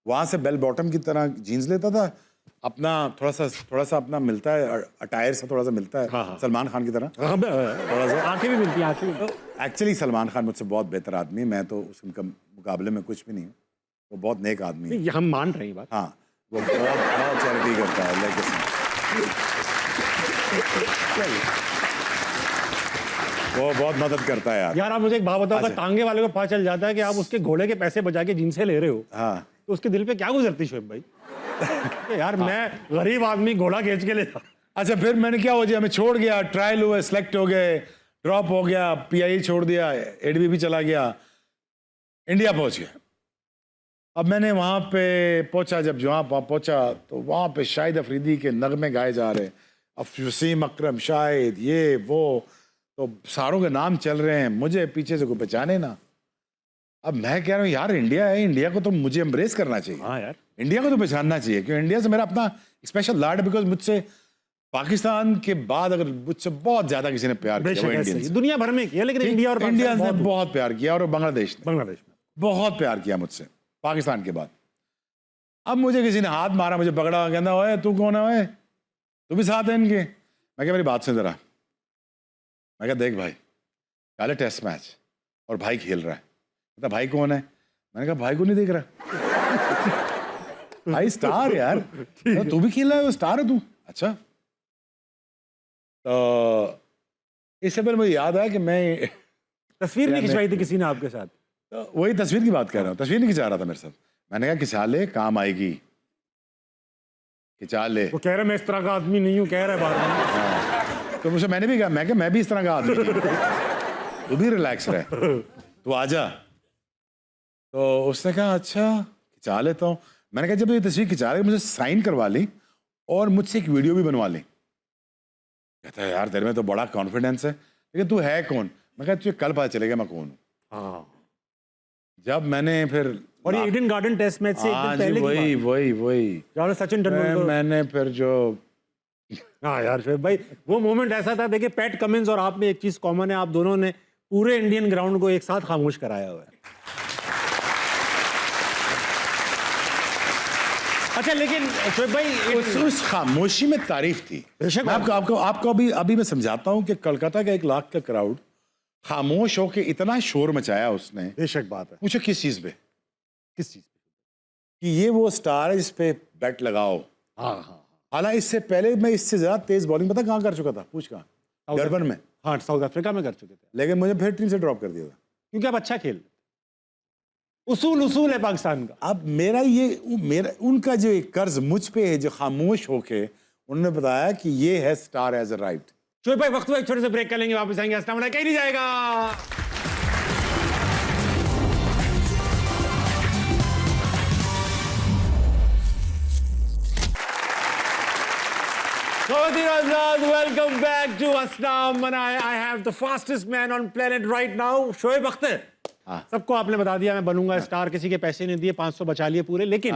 Speaker 2: वहाँ से बेल बॉटम की तरह जीन्स लेता था। अपना थोड़ा सा अपना मिलता है, अटायर सा थोड़ा सा मिलता है, सलमान खान की तरह।
Speaker 1: थोड़ा सा आंखें भी मिलती हैं, आंखें भी।
Speaker 2: एक्चुअली सलमान खान मुझसे बहुत बेहतर आदमी है, मैं तो उसके मुकाबले में कुछ भी नहीं हूँ। वो बहुत नेक आदमी है।
Speaker 1: नहीं, हम मान रहे हैं ये बात।
Speaker 2: हाँ, वो बहुत चैरिटी करता है लेगेसी। वो बहुत मदद करता है यार।
Speaker 1: यार आप मुझे एक बात बताओ, अगर
Speaker 2: अच्छा।
Speaker 1: टांगे वाले को पता चल जाता है कि आप उसके घोड़े के पैसे बचा के जिनसे ले रहे हो,
Speaker 2: हाँ,
Speaker 1: तो उसके दिल पे क्या गुजरती शोएब भाई? कि यार मैं गरीब आदमी घोड़ा खींच के लेता।
Speaker 2: अच्छा फिर मैंने क्या हो गया, हमें छोड़ गया, ट्रायल हुए, सिलेक्ट हो गए, ड्रॉप हो गया, पीआई छोड़ दिया, एडीबी चला गया, इंडिया पहुंच गया। अब मैंने वहाँ पे पहुंचा, जब जहाँ पहुंचा तो वहाँ पे शाहिद अफरीदी के नगमे गाए जा रहे, वसीम अकरम, शाहिद, ये वो, तो सारों के नाम चल रहे हैं। मुझे पीछे से कोई पहचाने ना। अब मैं कह रहा हूँ यार इंडिया है, इंडिया को तो मुझे एम्ब्रेस करना चाहिए।
Speaker 1: हाँ यार,
Speaker 2: इंडिया को तो पहचानना चाहिए, क्योंकि इंडिया से मेरा अपना स्पेशल लाड है। बिकॉज मुझसे पाकिस्तान के बाद अगर मुझसे बहुत ज्यादा किसी ने प्यार किया वो इंडियंस।
Speaker 1: दुनिया भर में किया, लेकिन इंडिया और
Speaker 2: इंडिया ने
Speaker 1: पाकिस्तान
Speaker 2: बहुत प्यार किया, और बांग्लादेश ने
Speaker 1: बांग्लादेश में
Speaker 2: बहुत प्यार किया मुझसे पाकिस्तान के बाद। अब मुझे किसी ने हाथ मारा, मुझे पकड़ा, कहना ओए तू कौन है, ओए तू भी साथ है इनके? मैं क्या, मेरी बात सुन जरा। मैं क्या देख भाई, कल है टेस्ट मैच और भाई खेल रहा है। कहता भाई कौन है? मैंने कहा भाई को नहीं देख रहा। भाई स्टार यार, तू भी खेल रहा है, वो स्टार है तू। अच्छा, तो इससे पहले मुझे याद आया कि मैं
Speaker 1: तस्वीर नहीं खिंचवाई थी किसी ने आपके साथ?
Speaker 2: तो वही तस्वीर की बात कर रहा हूँ, तस्वीर नहीं खिंचा रहा था मेरे साथ। मैंने कहा खिंचा ले, काम आएगी, खिंचा ले।
Speaker 1: वो कह रहा मैं इस तरह का आदमी नहीं हूँ, कह रहा है बार बार।
Speaker 2: हाँ, तो मुझे मैंने भी कहा, मैं क्या मैं भी इस तरह का आदमी नहीं हूँ। तू भी रिलैक्स रहे, तू आजा। तो उसने कहा अच्छा खिंचा लेता हूँ। मैंने कहा जब ये तस्वीर खिंचा रहे मुझे साइन करवा ली और मुझसे एक वीडियो भी बनवा ली। कहता है यार तेरे में तो बड़ा कॉन्फिडेंस है, लेकिन तू है कौन? मैं कहा तुझे कल पता चलेगा मैं कौन हूँ।
Speaker 1: हाँ,
Speaker 2: जब मैंने फिर
Speaker 1: और ये ईडन गार्डन टेस्ट मैच से एक
Speaker 2: हाँ
Speaker 1: दिन
Speaker 2: जी,
Speaker 1: पहले की
Speaker 2: वही
Speaker 1: बात। सचिन तेंदुलकर।
Speaker 2: मैंने फिर जो
Speaker 1: हाँ यार शोएब भाई, वो मोमेंट ऐसा था। देखिए पैट कमिंस और आप में एक चीज कॉमन है, आप दोनों ने पूरे इंडियन ग्राउंड को एक साथ खामोश कराया हुआ है। अच्छा लेकिन शोएब भाई
Speaker 2: उस खामोशी में तारीफ थी।
Speaker 1: बेशक
Speaker 2: मैं आपको अभी मैं समझाता हूँ कि कोलकाता का 1 लाख का क्राउड खामोश होके इतना शोर मचाया उसने।
Speaker 1: बेशक बात है।
Speaker 2: पूछो किस चीज पे?
Speaker 1: किस चीज पे?
Speaker 2: कि ये वो स्टार है जिस पे बेट लगाओ।
Speaker 1: हाँ,
Speaker 2: हालांकि इससे पहले मैं इससे ज्यादा तेज बॉलिंग पता कहाँ कर चुका था? पूछ कहाँ? डरबन में।
Speaker 1: हाँ, साउथ अफ्रीका में कर चुके थे,
Speaker 2: लेकिन मुझे फिर टीम से ड्रॉप कर दिया था,
Speaker 1: क्योंकि आप अच्छा खेल। उसूल है पाकिस्तान का।
Speaker 2: अब मेरा उनका जो एक कर्ज मुझ पे है, जो खामोश होके उन्होंने बताया कि ये है star as a right.
Speaker 1: Shoaib भाई वक्त हुआ एक छोटे से ब्रेक कर लेंगे, वापस आएंगे। अस्सलाम वालेकुम, कहीं नहीं जाएगा। Mohammad Azad, welcome back to Asnam. And I have the fastest man on planet right now, Shoaib Akhtar. सबको आपने बता दिया मैं बनूंगा स्टार, किसी के पैसे नहीं दिए, 500 बचा लिए पूरे. लेकिन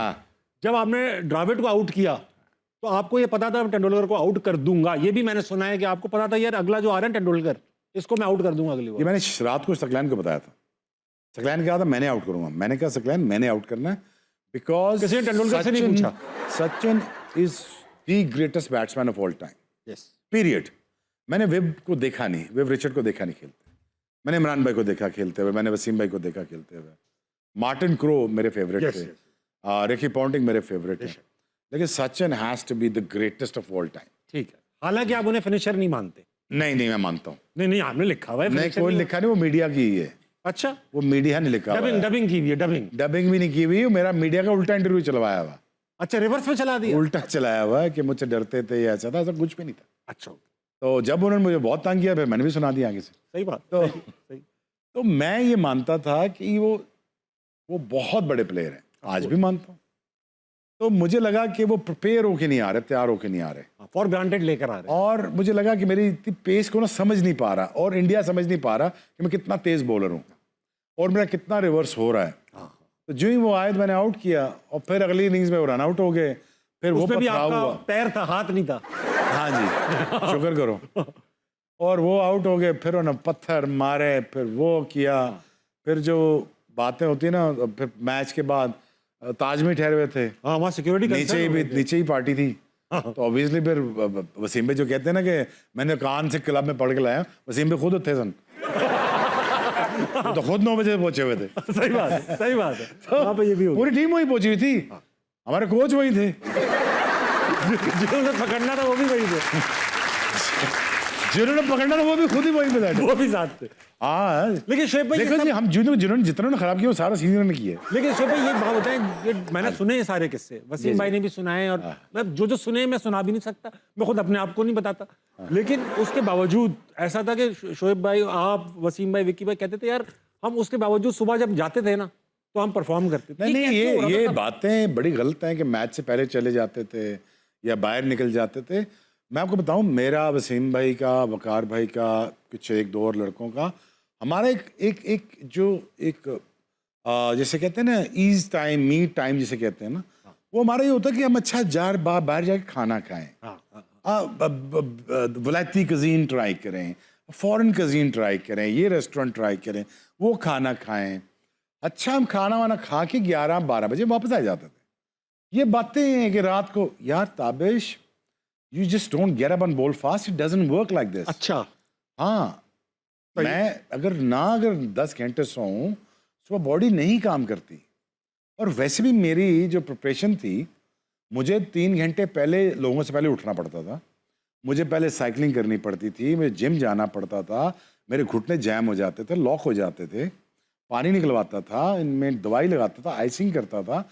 Speaker 1: जब आपने द्रविड़ को आउट किया तो आपको ये पता था मैं तेंदुलकर को आउट कर दूंगा. ये भी मैंने सुना है कि आपको पता था यार अगला जो आ रहा है तेंदुलकर, इसको मैं आउट कर दूंगा अगली
Speaker 2: ये
Speaker 1: बार.
Speaker 2: मैंने रात को सकलैन को बताया था. सकलैन ने कहा था मैंने आउट करूंगा. मैंने कहा सकलैन मैंने आउट करना है बिकॉज
Speaker 1: किसी ने तेंदुलकर से नहीं पूछा.
Speaker 2: Sachin is the greatest batsman of all time.
Speaker 1: Yes.
Speaker 2: Period. मैंने विव को देखा नहीं, विव रिचर्ड को देखा नहीं खेलते. मैंने इमरान भाई को देखा खेलते हुए, मैंने वसीम भाई को देखा खेलते हुए. मार्टिन क्रो मेरे फेवरेट थे. रिकी पॉन्टिंग मेरे फेवरेट है. लेकिन Sachin has to be the greatest of all time.
Speaker 1: ठीक है. हालांकि आप उन्हें फिनिशर नहीं मानते.
Speaker 2: नहीं नहीं मैं मानता हूँ.
Speaker 1: नहीं आपने लिखा हुआ है.
Speaker 2: नहीं कोई लिखा नहीं, वो मीडिया की ही है.
Speaker 1: अच्छा.
Speaker 2: वो मीडिया ने लिखा हुआ है.
Speaker 1: डबिंग की हुई है. डबिंग
Speaker 2: भी नहीं की हुई. मेरा मीडिया का उल्टा इंटरव्यू चलवाया हुआ.
Speaker 1: अच्छा, रिवर्स में चला दिया.
Speaker 2: उल्टा चलाया हुआ है कि मुझसे डरते थे या ऐसा था. ऐसा कुछ भी नहीं था.
Speaker 1: अच्छा.
Speaker 2: तो जब उन्होंने मुझे बहुत तंग किया फिर मैंने भी सुना दिया आगे से.
Speaker 1: सही बात.
Speaker 2: तो तो मैं ये मानता था कि वो बहुत बड़े प्लेयर हैं. आज भी मानता हूँ. तो मुझे लगा कि वो प्रिपेयर होके नहीं आ रहे, तैयार होके नहीं आ रहे,
Speaker 1: फॉर ग्रांटेड लेकर आ रहे.
Speaker 2: और मुझे लगा कि मेरी इतनी पेस को ना समझ नहीं पा रहा, और इंडिया समझ नहीं पा रहा कि मैं कितना तेज बॉलर हूँ और मेरा कितना रिवर्स हो रहा है. तो जो ही वो आए तो मैंने आउट किया, और फिर अगली इनिंग्स में वो रन आउट हो गए. फिर वो
Speaker 1: भी
Speaker 2: पथराव
Speaker 1: आपका
Speaker 2: हुआ.
Speaker 1: पैर था, हाथ नहीं था.
Speaker 2: हाँ जी, शुक्र करो. और वो आउट हो गए. फिर उन्होंने पत्थर मारे, फिर वो किया. फिर जो बातें होती है ना, फिर मैच के बाद ताज में ठहरे हुए थे.
Speaker 1: हाँ, वहाँ सिक्योरिटी
Speaker 2: नीचे ही पार्टी थी. तो ऑब्वियसली फिर वसीम भाई जो कहते हैं ना कि मैंने कान से क्लब में पढ़ के लाया, वसीम भाई खुद थे सन. तो खुद 9 बजे पहुंचे हुए थे.
Speaker 1: सही बात है, सही बात है. वहाँ पे ये भी
Speaker 2: पूरी टीम वही पहुंची हुई थी. हमारे कोच वही थे.
Speaker 1: जिन्होंने पकड़ना था वो भी वही थे.
Speaker 2: जिन्होंने पकड़ना था वो भी खुद ही वहीं पे बैठे.
Speaker 1: वो भी साथ थे.
Speaker 2: हाँ.
Speaker 1: लेकिन शोएब भाई
Speaker 2: देखो जी, हम जिन्होंने जितना ने खराब किया वो सारा सीनियर ने किया.
Speaker 1: लेकिन शोएब भाई ये बात बताएं, ये मैंने सुने हैं सारे किस्से, वसीम भाई ने भी सुनाए, और मैं जो सुने मैं सुना भी नहीं सकता, मैं खुद अपने आप को नहीं बताता. लेकिन उसके बावजूद ऐसा था कि शोएब भाई, आप, वसीम भाई, विक्की भाई कहते थे यार हम उसके बावजूद सुबह जब जाते थे ना तो हम परफॉर्म करते थे.
Speaker 2: नहीं ये बातें बड़ी गलत हैं कि मैच से पहले चले जाते थे या बाहर निकल जाते थे. मैं आपको बताऊं, मेरा, वसीम भाई का, वकार भाई का, कुछ एक दो और लड़कों का, हमारा एक जैसे कहते हैं ना ईज टाइम, मी टाइम जिसे कहते हैं ना, वो हमारा ये होता है कि हम अच्छा बाहर जाके खाना खाएं, वलायती कज़ीन ट्राई करें, फॉरेन कज़ीन ट्राई करें, ये रेस्टोरेंट ट्राई करें, वो खाना खाएं. अच्छा, हम खाना वाना खा के 11-12 बजे वापस आ जाते थे. ये बातें हैं कि रात को, यार Tabish, you just don't get up and bowl fast. It doesn't work like this.
Speaker 1: अच्छा.
Speaker 2: हाँ, मैं अगर 10 घंटे सोऊं, सुबह बॉडी नहीं काम करती. और वैसे भी मेरी जो प्रिपरेशन थी, मुझे 3 घंटे पहले लोगों से पहले उठना पड़ता था. मुझे पहले साइकिलिंग करनी पड़ती थी, मुझे जिम जाना पड़ता था, मेरे घुटने जैम हो जाते थे, लॉक हो जाते थे, पानी निकलवाता था, इनमें दवाई लगाता था, आइसिंग करता था,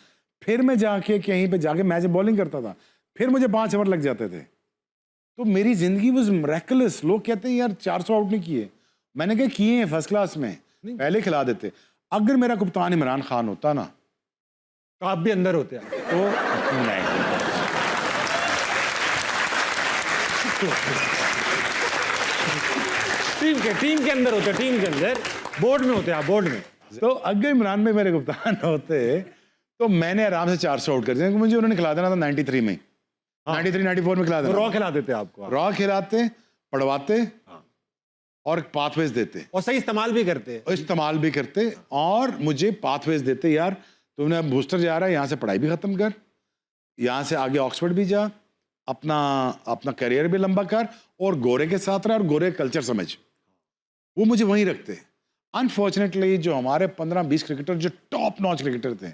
Speaker 2: फिर मैं जाके कहीं पे जाके मैच बॉलिंग करता था, फिर मुझे 5 ओवर लग जाते थे. तो मेरी जिंदगी वाज मिरेकलस. लोग कहते हैं यार 400 आउट नहीं किए. मैंने कहा किए हैं, फर्स्ट क्लास में, पहले खिला देते. अगर मेरा कप्तान इमरान खान होता ना
Speaker 1: तो आप भी अंदर होते हैं.
Speaker 2: तो नहीं.
Speaker 1: टीम के अंदर होते, टीम के अंदर, बोर्ड में होते आप, बोर्ड में.
Speaker 2: तो अगर इमरान भाई मेरे कप्तान होते तो मैंने आराम से 400 आउट कर दिया. मुझे उन्होंने खिला देना था 93 में, 93-94 में खिला देना.
Speaker 1: रॉ खिला देते आपको.
Speaker 2: रॉ खिलाते, पढ़वाते, और पाथवेज देते,
Speaker 1: और सही इस्तेमाल भी करते.
Speaker 2: और मुझे पाथवेज देते. यार तुमने अब बूस्टर जा रहा है, यहाँ से पढ़ाई भी खत्म कर, यहाँ से आगे ऑक्सफोर्ड भी जा, अपना करियर भी लंबा कर, और गोरे के साथ रह, और गोरे कल्चर समझ. वो मुझे वहीं रखते. अनफॉर्चुनेटली जो हमारे 15-20 क्रिकेटर जो टॉप नॉच क्रिकेटर थे,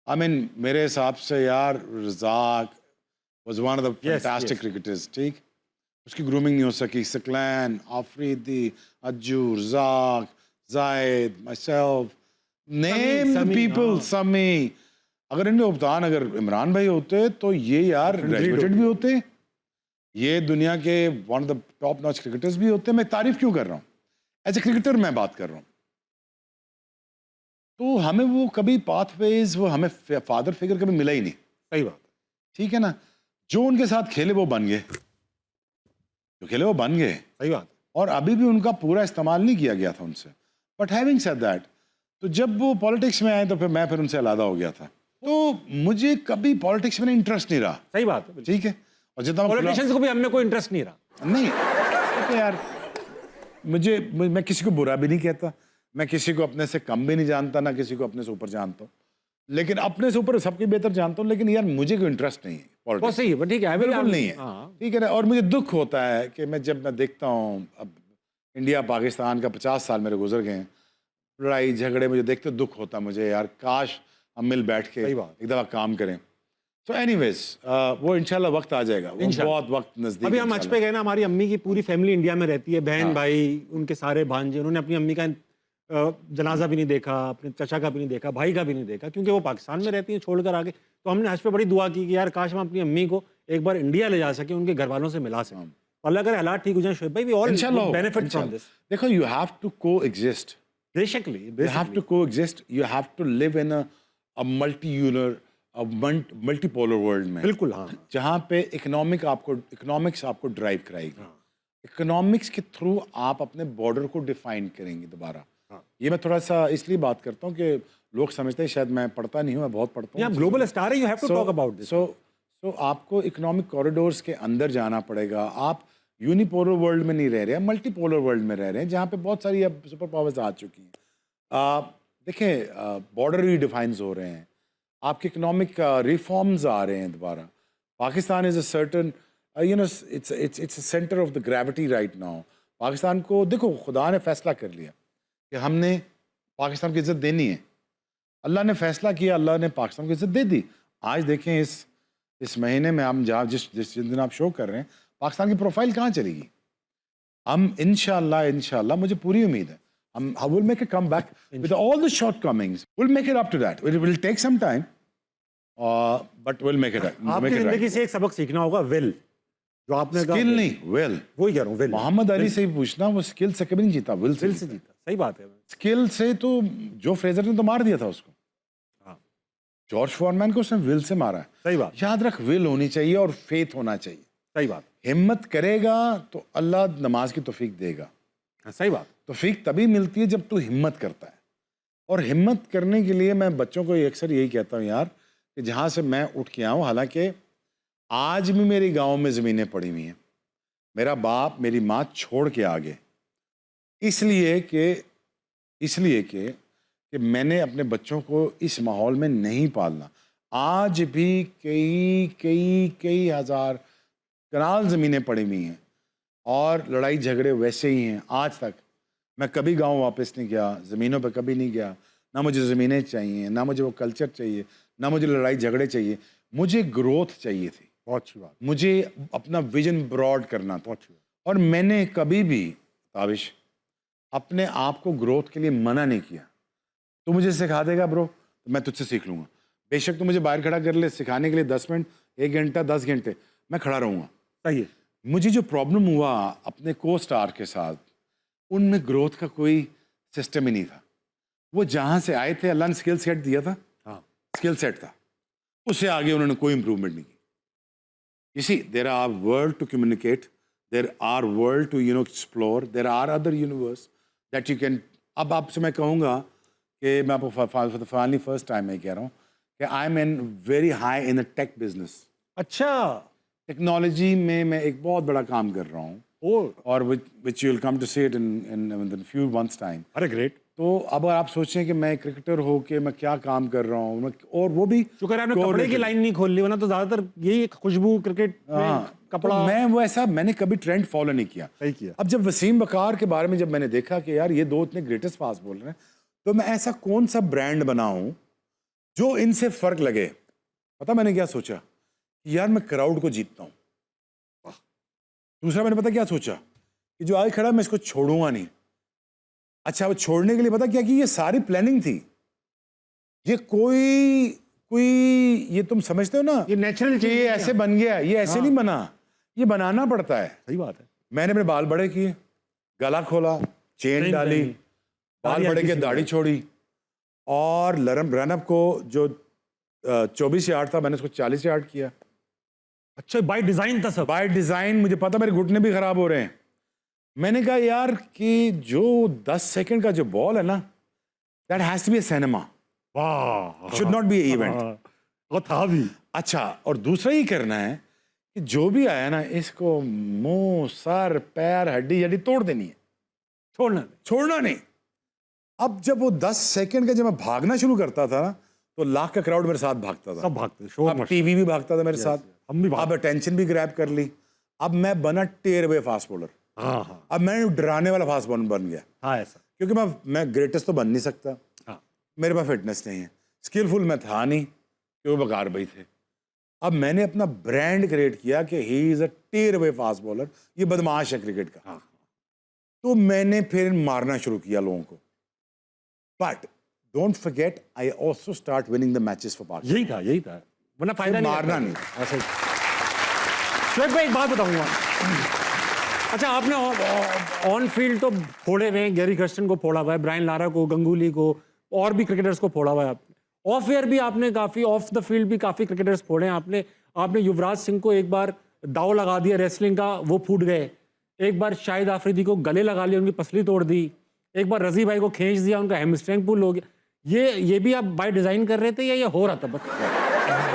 Speaker 2: आई मीन मेरे हिसाब से यार Razzaq was one of the fantastic cricketers. ठीक, उसकी ग्रूमिंग नहीं हो सकी. सकलैन, आफरीदी, अज्जू, रज़ाक, जायद, myself, name the people, समी. अगर इनके कप्तान अगर इमरान भाई होते तो ये यार ग्रेजुएटेड भी होते, ये दुनिया के one of the top notch cricketers भी होते. मैं तारीफ क्यों कर रहा हूँ, एज ए क्रिकेटर मैं बात कर रहा हूँ. तो हमें वो कभी पाथवेज, वो हमें फादर फिगर कभी मिला ही नहीं.
Speaker 1: सही बात.
Speaker 2: ठीक है ना. जो उनके साथ खेले वो बन गए. जो खेले वो बन गए,
Speaker 1: सही बात।
Speaker 2: और अभी भी उनका पूरा इस्तेमाल नहीं किया गया था उनसे। बट हैविंग सेड दैट, तो जब वो पॉलिटिक्स में आए तो फिर उनसे अलग हो गया था। तो मुझे कभी पॉलिटिक्स में इंटरेस्ट नहीं रहा।
Speaker 1: सही बात है,
Speaker 2: ठीक है, और जितना
Speaker 1: पॉलिटिशियंस को भी हमें कोई इंटरेस्ट नहीं रहा।
Speaker 2: नहीं, तो यार मैं किसी को बुरा भी नहीं कहता, मैं किसी को अपने से कम भी नहीं जानता, ना किसी को अपने से ऊपर जानता हूँ, लेकिन अपने से ऊपर सबके बेहतर जानता हूँ। लेकिन यार मुझे कोई इंटरेस्ट नहीं है
Speaker 1: वो
Speaker 2: पॉलिटिक्स,
Speaker 1: सही है, but ठीक है,
Speaker 2: बिल्कुल नहीं है।
Speaker 1: हाँ।
Speaker 2: ठीक है ना, और मुझे दुख होता है कि जब मैं देखता हूँ अब इंडिया पाकिस्तान का 50 साल मेरे गुजर गए हैं, लड़ाई झगड़े मुझे देखते दुख होता है मुझे, यार काश हम मिल बैठ के
Speaker 1: सही बात।
Speaker 2: एक दफ़ा काम करें। सो एनीवेज वो इंशाल्लाह वक्त आ जाएगा, वो बहुत वक्त नजदीक।
Speaker 1: अभी हम हज पे गए ना, हमारी अम्मी की पूरी फैमिली इंडिया में रहती है, बहन भाई, उनके सारे भांजे, उन्होंने अपनी अम्मी का जनाजा भी नहीं देखा, अपने चचा का भी नहीं देखा, भाई का भी नहीं देखा, क्योंकि वो पाकिस्तान में रहती हैं छोड़कर आगे। तो हमने हज पे बड़ी दुआ की कि यार काश हम अपनी अम्मी को एक बार इंडिया ले जा सके, उनके घर वालों से मिला सकें। अल्लाह करे हालात ठीक हो जाए, शोएब भाई, we all benefit from this.
Speaker 2: देखो, you have to coexist,
Speaker 1: basically
Speaker 2: you have to coexist, you have to live in a multipolar world में,
Speaker 1: बिल्कुल, हाँ।
Speaker 2: जहाँ पे इकोनॉमिक्स आपको ड्राइव कराएगी। इकोनॉमिक्स के थ्रू आप अपने बॉर्डर को डिफाइन करेंगे दोबारा। ये मैं थोड़ा सा इसलिए बात करता हूँ कि लोग समझते हैं, शायद मैं पढ़ता नहीं हूँ, मैं बहुत पढ़ता हूँ।
Speaker 1: ग्लोबल स्टार है, you have to talk about this.
Speaker 2: So आपको इकोनॉमिक कॉरिडोर्स के अंदर जाना पड़ेगा। आप यूनिपोलर वर्ल्ड में नहीं रह रहे हैं, मल्टीपोलर वर्ल्ड में रह रहे हैं, जहाँ पे बहुत सारी अब सुपर पावर्स आ चुकी हैं। देखें, बॉर्डर रीडिफाइंस हो रहे हैं, आपके इकोनॉमिक रिफॉर्म्स आ रहे हैं दोबारा। Pakistan is a certain its centre of the gravity right now. Pakistan को देखो, खुदा ने फैसला कर लिया कि हमने पाकिस्तान को इज़्ज़त देनी है। अल्लाह ने फैसला किया, अल्लाह ने पाकिस्तान को इज़्ज़त दे दी। आज देखें इस महीने में हम जहाँ जिस दिन आप शो कर रहे हैं, पाकिस्तान की प्रोफाइल कहाँ चलेगी। हम इंशाल्लाह मुझे पूरी उम्मीद है, हम will make a come back with all the shortcomings, will make it up to that, it will take some time, but will make it.
Speaker 1: आपकी जिंदगी से एक सबक सीखना होगा, विल, जो आपने कहा।
Speaker 2: स्किल नहीं, विल।
Speaker 1: वही कह रहा हूँ, विल।
Speaker 2: मोहम्मद अली से ही पूछना, वो स्किल से कभी नहीं जीता, विल से
Speaker 1: जीता। सही बात है।
Speaker 2: स्किल से तो जो फ्रेजर ने तो मार दिया था उसको, जॉर्ज फॉरमैन को उसने विल से मारा है।
Speaker 1: सही बात।
Speaker 2: याद रख, विल होनी चाहिए और फेथ होना चाहिए।
Speaker 1: सही बात।
Speaker 2: हिम्मत करेगा तो अल्लाह नमाज की तौफीक देगा।
Speaker 1: सही बात।
Speaker 2: तौफीक तभी मिलती है जब तू हिम्मत करता है। और हिम्मत करने के लिए मैं बच्चों को अक्सर यही कहता हूँ यार, कि जहाँ से मैं उठ के आऊँ, हालांकि आज भी मेरी गांव में ज़मीनें पड़ी हुई हैं, मेरा बाप मेरी माँ छोड़ के आ गए, इसलिए कि मैंने अपने बच्चों को इस माहौल में नहीं पालना। आज भी कई हज़ार कनाल ज़मीनें पड़ी हुई हैं और लड़ाई झगड़े वैसे ही हैं आज तक। मैं कभी गांव वापस नहीं गया, ज़मीनों पे कभी नहीं गया, ना मुझे ज़मीनें चाहिए, ना मुझे वो कल्चर चाहिए, ना मुझे लड़ाई झगड़े चाहिए। मुझे ग्रोथ चाहिए थी।
Speaker 1: बहुत अच्छी बात। मुझे
Speaker 2: अपना विजन ब्रॉड करना था, और मैंने कभी भी ताबिश अपने आप को ग्रोथ के लिए मना नहीं किया। तो मुझे सिखा देगा ब्रो, तो मैं तुझसे सीख लूँगा। बेशक तो मुझे बाहर खड़ा कर ले सिखाने के लिए 10 मिनट, 1 घंटा, 10 घंटे, मैं खड़ा रहूँगा।
Speaker 1: सही है।
Speaker 2: मुझे जो प्रॉब्लम हुआ अपने को स्टार के साथ, उनमें ग्रोथ का कोई सिस्टम ही नहीं था। वो जहाँ से आए थे, अल्लाह ने स्किल सेट दिया था, हाँ स्किल सेट था, उससे आगे उन्होंने कोई इंप्रूवमेंट नहीं की। You see, there are world to communicate, there are world to explore, there are other universe that you can। अब आपसे मैं कहूँगा कि मैं आपको फाइनली फर्स्ट टाइम मैं कह रहा हूँ कि I am in very high in the tech business.
Speaker 1: अच्छा,
Speaker 2: टेक्नोलॉजी में मैं एक बहुत बड़ा काम कर रहा हूँ, और which you will come to see it in few months time.
Speaker 1: अरे ग्रेट।
Speaker 2: तो अब आप सोचें कि मैं क्रिकेटर हो के मैं क्या काम कर रहा हूँ, और वो भी
Speaker 1: शुक्र है आपने कपड़े की लाइन नहीं खोल ली, वरना तो ज्यादातर यही खुशबू क्रिकेट में कपड़ा।
Speaker 2: तो मैं वैसा मैंने कभी ट्रेंड फॉलो नहीं किया।
Speaker 1: सही किया।
Speaker 2: अब जब वसीम बकार के बारे में जब मैंने देखा कि यार ये दो इतने ग्रेटेस्ट फास्ट बोल रहे हैं, तो मैं ऐसा कौन सा ब्रांड बनाऊं जो इनसे फर्क लगे। पता मैंने क्या सोचा, यार मैं क्राउड को जीतता हूँ। दूसरा मैंने पता क्या सोचा, कि जो आगे खड़ा मैं इसको छोड़ूंगा नहीं। अच्छा, वो छोड़ने के लिए पता क्या कि ये सारी प्लानिंग थी, ये कोई ये तुम समझते हो ना,
Speaker 1: ये नेचुरल
Speaker 2: कि ये ऐसे बन गया, ये ऐसे नहीं बना, ये बनाना पड़ता है।
Speaker 1: सही बात है।
Speaker 2: मैंने अपने बाल बड़े किए, गला खोला, चेन डाली, बाल बड़े के दाढ़ी छोड़ी, और रनअप को जो 24 यार्ड था मैंने उसको 40 यार्ड किया।
Speaker 1: अच्छा, बाय डिजाइन था सब।
Speaker 2: By design. मुझे पता मेरे घुटने भी खराब हो रहे हैं। मैंने कहा यार कि जो 10 सेकंड का जो बॉल है ना, that has to be a cinema,
Speaker 1: वाह,
Speaker 2: शुड नॉट बी इवेंट।
Speaker 1: वो था भी।
Speaker 2: अच्छा, और दूसरा ये करना है कि जो भी आया ना, इसको मुंह, सर, पैर, हड्डी हड्डी तोड़ देनी है, छोड़ना नहीं। अब जब वो 10 सेकंड का जब मैं भागना शुरू करता था ना, तो लाख का क्राउड मेरे साथ भागता था।
Speaker 1: सब भागते, शोर
Speaker 2: अब
Speaker 1: मच।
Speaker 2: टीवी भी भागता था मेरे साथ,
Speaker 1: हम भी
Speaker 2: अब अटेंशन भी ग्रैब कर ली। अब मैं बना टेयर अवे फास्ट बॉलर।
Speaker 1: हाँ,
Speaker 2: अब मैं डराने वाला फास्ट बॉलर बन गया,
Speaker 1: हाँ ऐसा।
Speaker 2: क्योंकि मैं ग्रेटेस्ट तो बन नहीं सकता,
Speaker 1: हाँ,
Speaker 2: मेरे पास फिटनेस नहीं है, स्किलफुल मैं था नहीं, क्योंकि बकार भाई थे। अब मैंने अपना ब्रांड क्रिएट किया कि he is a tearaway fast bowler, ये बदमाश है क्रिकेट का।
Speaker 1: हाँ।
Speaker 2: तो मैंने फिर मारना शुरू किया लोगों को। But don't forget, I also start winning the matches for Pakistan.
Speaker 1: यही था, वरना फायदा नहीं,
Speaker 2: मारना नहीं।
Speaker 1: ऐसे ही। शोएब भाई, एक बात बताऊंगा। अच्छा, आपने ऑन फील्ड तो फोड़े हुए हैं, गैरी कर्स्टन को फोड़ा हुआ है, ब्रायन लारा को, गंगुली को, और भी क्रिकेटर्स को फोड़ा हुआ है आपने। ऑफ एयर भी आपने काफी, ऑफ द फील्ड भी काफी क्रिकेटर्स फोड़े हैं आपने युवराज सिंह को एक बार दाव लगा दिया रेसलिंग का, वो फूट गए। एक बार शाहिद आफरीदी को गले लगा लिया, उनकी पसली तोड़ दी। एक बार रजी भाई को खींच दिया, उनका हैमस्ट्रिंग पुल हो गया। ये भी आप बाय डिजाइन कर रहे थे या ये हो रहा था बस?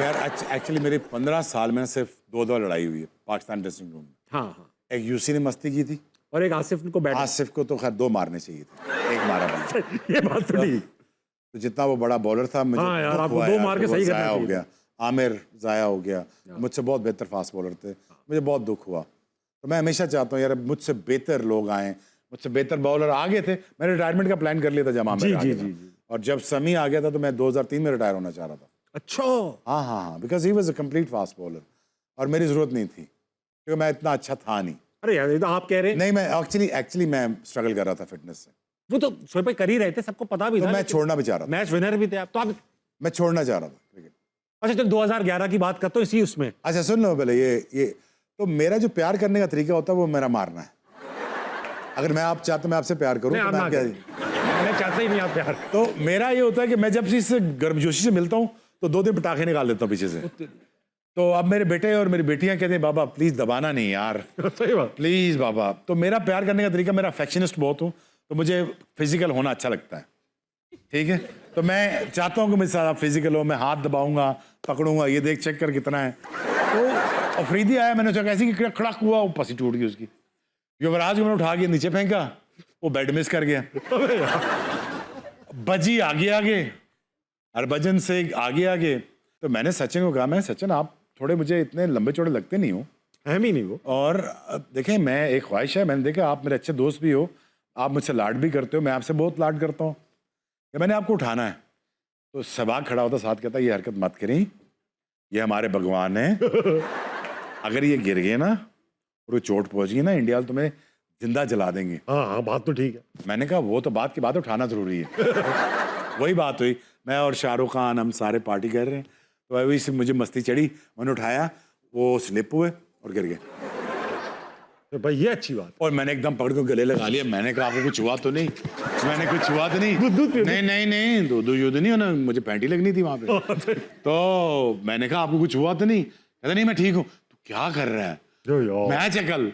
Speaker 2: यार एक्चुअली मेरे 15 साल में सिर्फ 2 दफा लड़ाई हुई है पाकिस्तान ड्रेसिंग रूम में।
Speaker 1: हाँ।
Speaker 2: एक यूसी ने मस्ती की थी,
Speaker 1: और एक आसिफ को बैठ।
Speaker 2: आसिफ को तो खैर 2 मारने चाहिए थे, एक मारा मैंने।
Speaker 1: ये बात तो ठीक।
Speaker 2: तो जितना वो बड़ा बॉलर था, मुझे
Speaker 1: हाँ यार,
Speaker 2: दुख
Speaker 1: आपको
Speaker 2: हुआ
Speaker 1: 2
Speaker 2: यार
Speaker 1: मार के
Speaker 2: कि वो
Speaker 1: सही करना
Speaker 2: ज़ाया हो
Speaker 1: चाहिए
Speaker 2: गया। आमिर ज़ाया हो गया, मुझसे बहुत बेहतर फास्ट बॉलर थे, मुझे बहुत दुख हुआ। तो मैं हमेशा चाहता हूँ यार मुझसे बेहतर लोग आएँ, मुझसे बेहतर बॉलर आ गए थे। मैंने रिटायरमेंट का प्लान कर लिया था जमा में।
Speaker 1: जी।
Speaker 2: और जब समी आ गया था तो मैं 2003 में रिटायर होना चाह रहा था।
Speaker 1: अच्छा।
Speaker 2: हाँ, because he was a complete fast bowler और मेरी जरूरत नहीं थी, क्योंकि मैं इतना अच्छा था नहीं।
Speaker 1: अरे यार, ये तो आप कह रहे हैं।
Speaker 2: नहीं, मैं एक्चुअली मैं स्ट्रगल कर रहा था फिटनेस से।
Speaker 1: वो तो शोएब भाई कर ही रहे थे, सबको पता भी
Speaker 2: तो
Speaker 1: था।
Speaker 2: मैं छोड़ना भी चाह रहा था,
Speaker 1: मैच विनर भी थे आप तो। आप
Speaker 2: मैं छोड़ना चाह रहा था क्रिकेट।
Speaker 1: अच्छा, चल 2011 की बात करते हो इसी उसमें।
Speaker 2: अच्छा सुन लो पहले, ये तो मेरा जो प्यार करने का तरीका होता है वो मेरा मारना है। अगर मैं आप चाहते मैं आपसे प्यार करूं तो मैं क्या,
Speaker 1: मैं चाहता ही नहीं आप प्यार।
Speaker 2: तो मेरा ये होता है कि मैं जब इससे गर्मजोशी से मिलता हूँ तो 2 दिन पटाखे निकाल देता हूँ पीछे से। तो अब मेरे बेटे और मेरी बेटियां कहते हैं बाबा प्लीज दबाना नहीं यार,
Speaker 1: सही बात।
Speaker 2: प्लीज बाबा। तो मेरा प्यार करने का तरीका, मेरा अफेक्शनिस्ट बहुत हूँ, तो मुझे फिजिकल होना अच्छा लगता है, ठीक है। तो मैं चाहता हूँ कि मेरे साथ आप फिजिकल हो, मैं हाथ दबाऊंगा, पकड़ूंगा, ये देख चेक कर कितना है। तो अफरीदी आया, मैंने सोचा ऐसे कि खड़क हुआ, वो पसी टूट गई उसकी। युवराज को मैंने उठा के नीचे फेंका, वो बैट मिस कर गया। बजी आगे हरभजन से आगे। तो मैंने सचिन को कहा, मैं सचिन आप थोड़े मुझे इतने लंबे चौड़े लगते नहीं हो,
Speaker 1: अहम ही नहीं वो।
Speaker 2: और देखें मैं एक ख्वाहिश है, मैंने देखा आप मेरे अच्छे दोस्त भी हो, आप मुझसे लाड भी करते हो, मैं आपसे बहुत लाड करता हूँ, कि मैंने आपको उठाना है। तो सहवाग खड़ा होता साथ कहता ये हरकत मत करें, ये हमारे भगवान हैं, अगर ये गिर गए ना और वो चोट पहुंच गई ना, इंडिया तुम्हें जिंदा जला देंगे।
Speaker 1: हाँ, बात तो ठीक है।
Speaker 2: मैंने कहा वो तो बात की बात, उठाना जरूरी है। वही बात हुई, मैं और शाहरुख खान हम सारे पार्टी कर रहे हैं, तो वही से मुझे मस्ती चढ़ी, मैंने उठाया, वो स्लिप हुए और गिर गए।
Speaker 1: तो भाई ये अच्छी बात।
Speaker 2: और मैंने एकदम पकड़ के गले लगा लिया, मैंने कहा आपको कुछ हुआ तो नहीं? मैंने कुछ हुआ तो नहीं? नहीं, दूध युद्ध नहीं होना, मुझे पैंटी लगनी थी वहां पे। तो मैंने कहा आपको कुछ हुआ तो नहीं? कहता नहीं मैं ठीक हूँ। तो क्या कर रहा है? मैच है कल।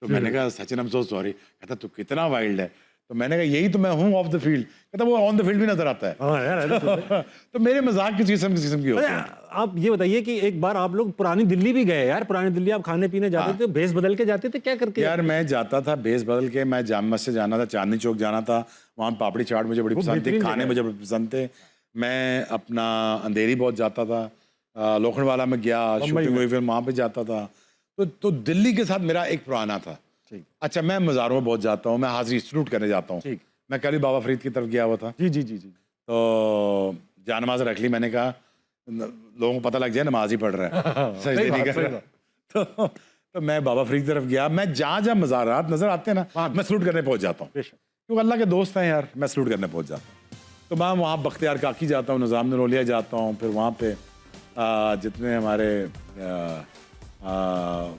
Speaker 2: तो मैंने कहा Sachin I am so sorry. कहता तू कितना वाइल्ड है। तो मैंने कहा यही तो मैं हूँ ऑफ द फील्ड। कहता वो ऑन द फील्ड भी नजर आता है।
Speaker 1: हाँ यार,
Speaker 2: तो मेरे मजाक किस किस्म की होते हैं।
Speaker 1: आप ये बताइए कि एक बार आप लोग पुरानी दिल्ली भी गए यार, पुरानी दिल्ली आप खाने पीने जाते थे, भेस बदल के जाते थे, क्या करके?
Speaker 2: यार मैं जाता था भेस बदल के, मैं जामा मस्जिद जाना था, चांदनी चौक जाना था, वहाँ पापड़ी चाट मुझे बड़ी पसंद थी, खाने मुझे बड़े पसंद थे। मैं अपना अंधेरी बहुत जाता था, लोखंडवाला में गया, शूटिंग हुई फिर वहाँ पे जाता था। तो दिल्ली के साथ मेरा एक पुराना था। अच्छा मैं मज़ारों में बहुत जाता हूँ, मैं हाजिरी इंस्टीट्यूट करने जाता हूँ। मैं कल ही बाबा फरीद की तरफ गया हुआ था।
Speaker 1: जी।
Speaker 2: तो जानमाज रख ली, मैंने कहा लोगों को पता लग जाए नमाज ही पढ़ रहा है, सजदे नहीं कर रहा। तो मैं बाबा फरीद की तरफ गया, मैं जहाँ मज़ारात नजर आते हैं ना, मैं सलूट करने पहुँच जाता हूँ, क्योंकि अल्लाह के दोस्त हैं यार, मैं सलूट करने पहुँच जाता हूँ। तो मैं वहाँ बख्तियार काकी जाता हूँ, निज़ाम नरोलिया जाता हूँ, फिर वहाँ पे जितने हमारे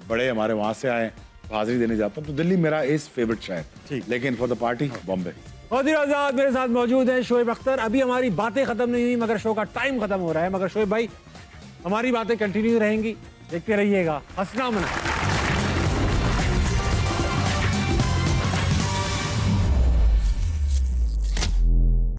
Speaker 2: बड़े हमारे वहाँ से आए हाजिरी देने जाता हूँ। तो दिल्ली मेरा इज फेवरेट शहर, लेकिन फॉर द पार्टी बॉम्बे।
Speaker 1: और आजाद मेरे साथ मौजूद हैं शोएब अख्तर। अभी हमारी बातें खत्म नहीं हुई, मगर शो का टाइम खत्म हो रहा है। मगर शोएब भाई हमारी बातें कंटिन्यू रहेंगी, देखते रहिएगा हंसना मना।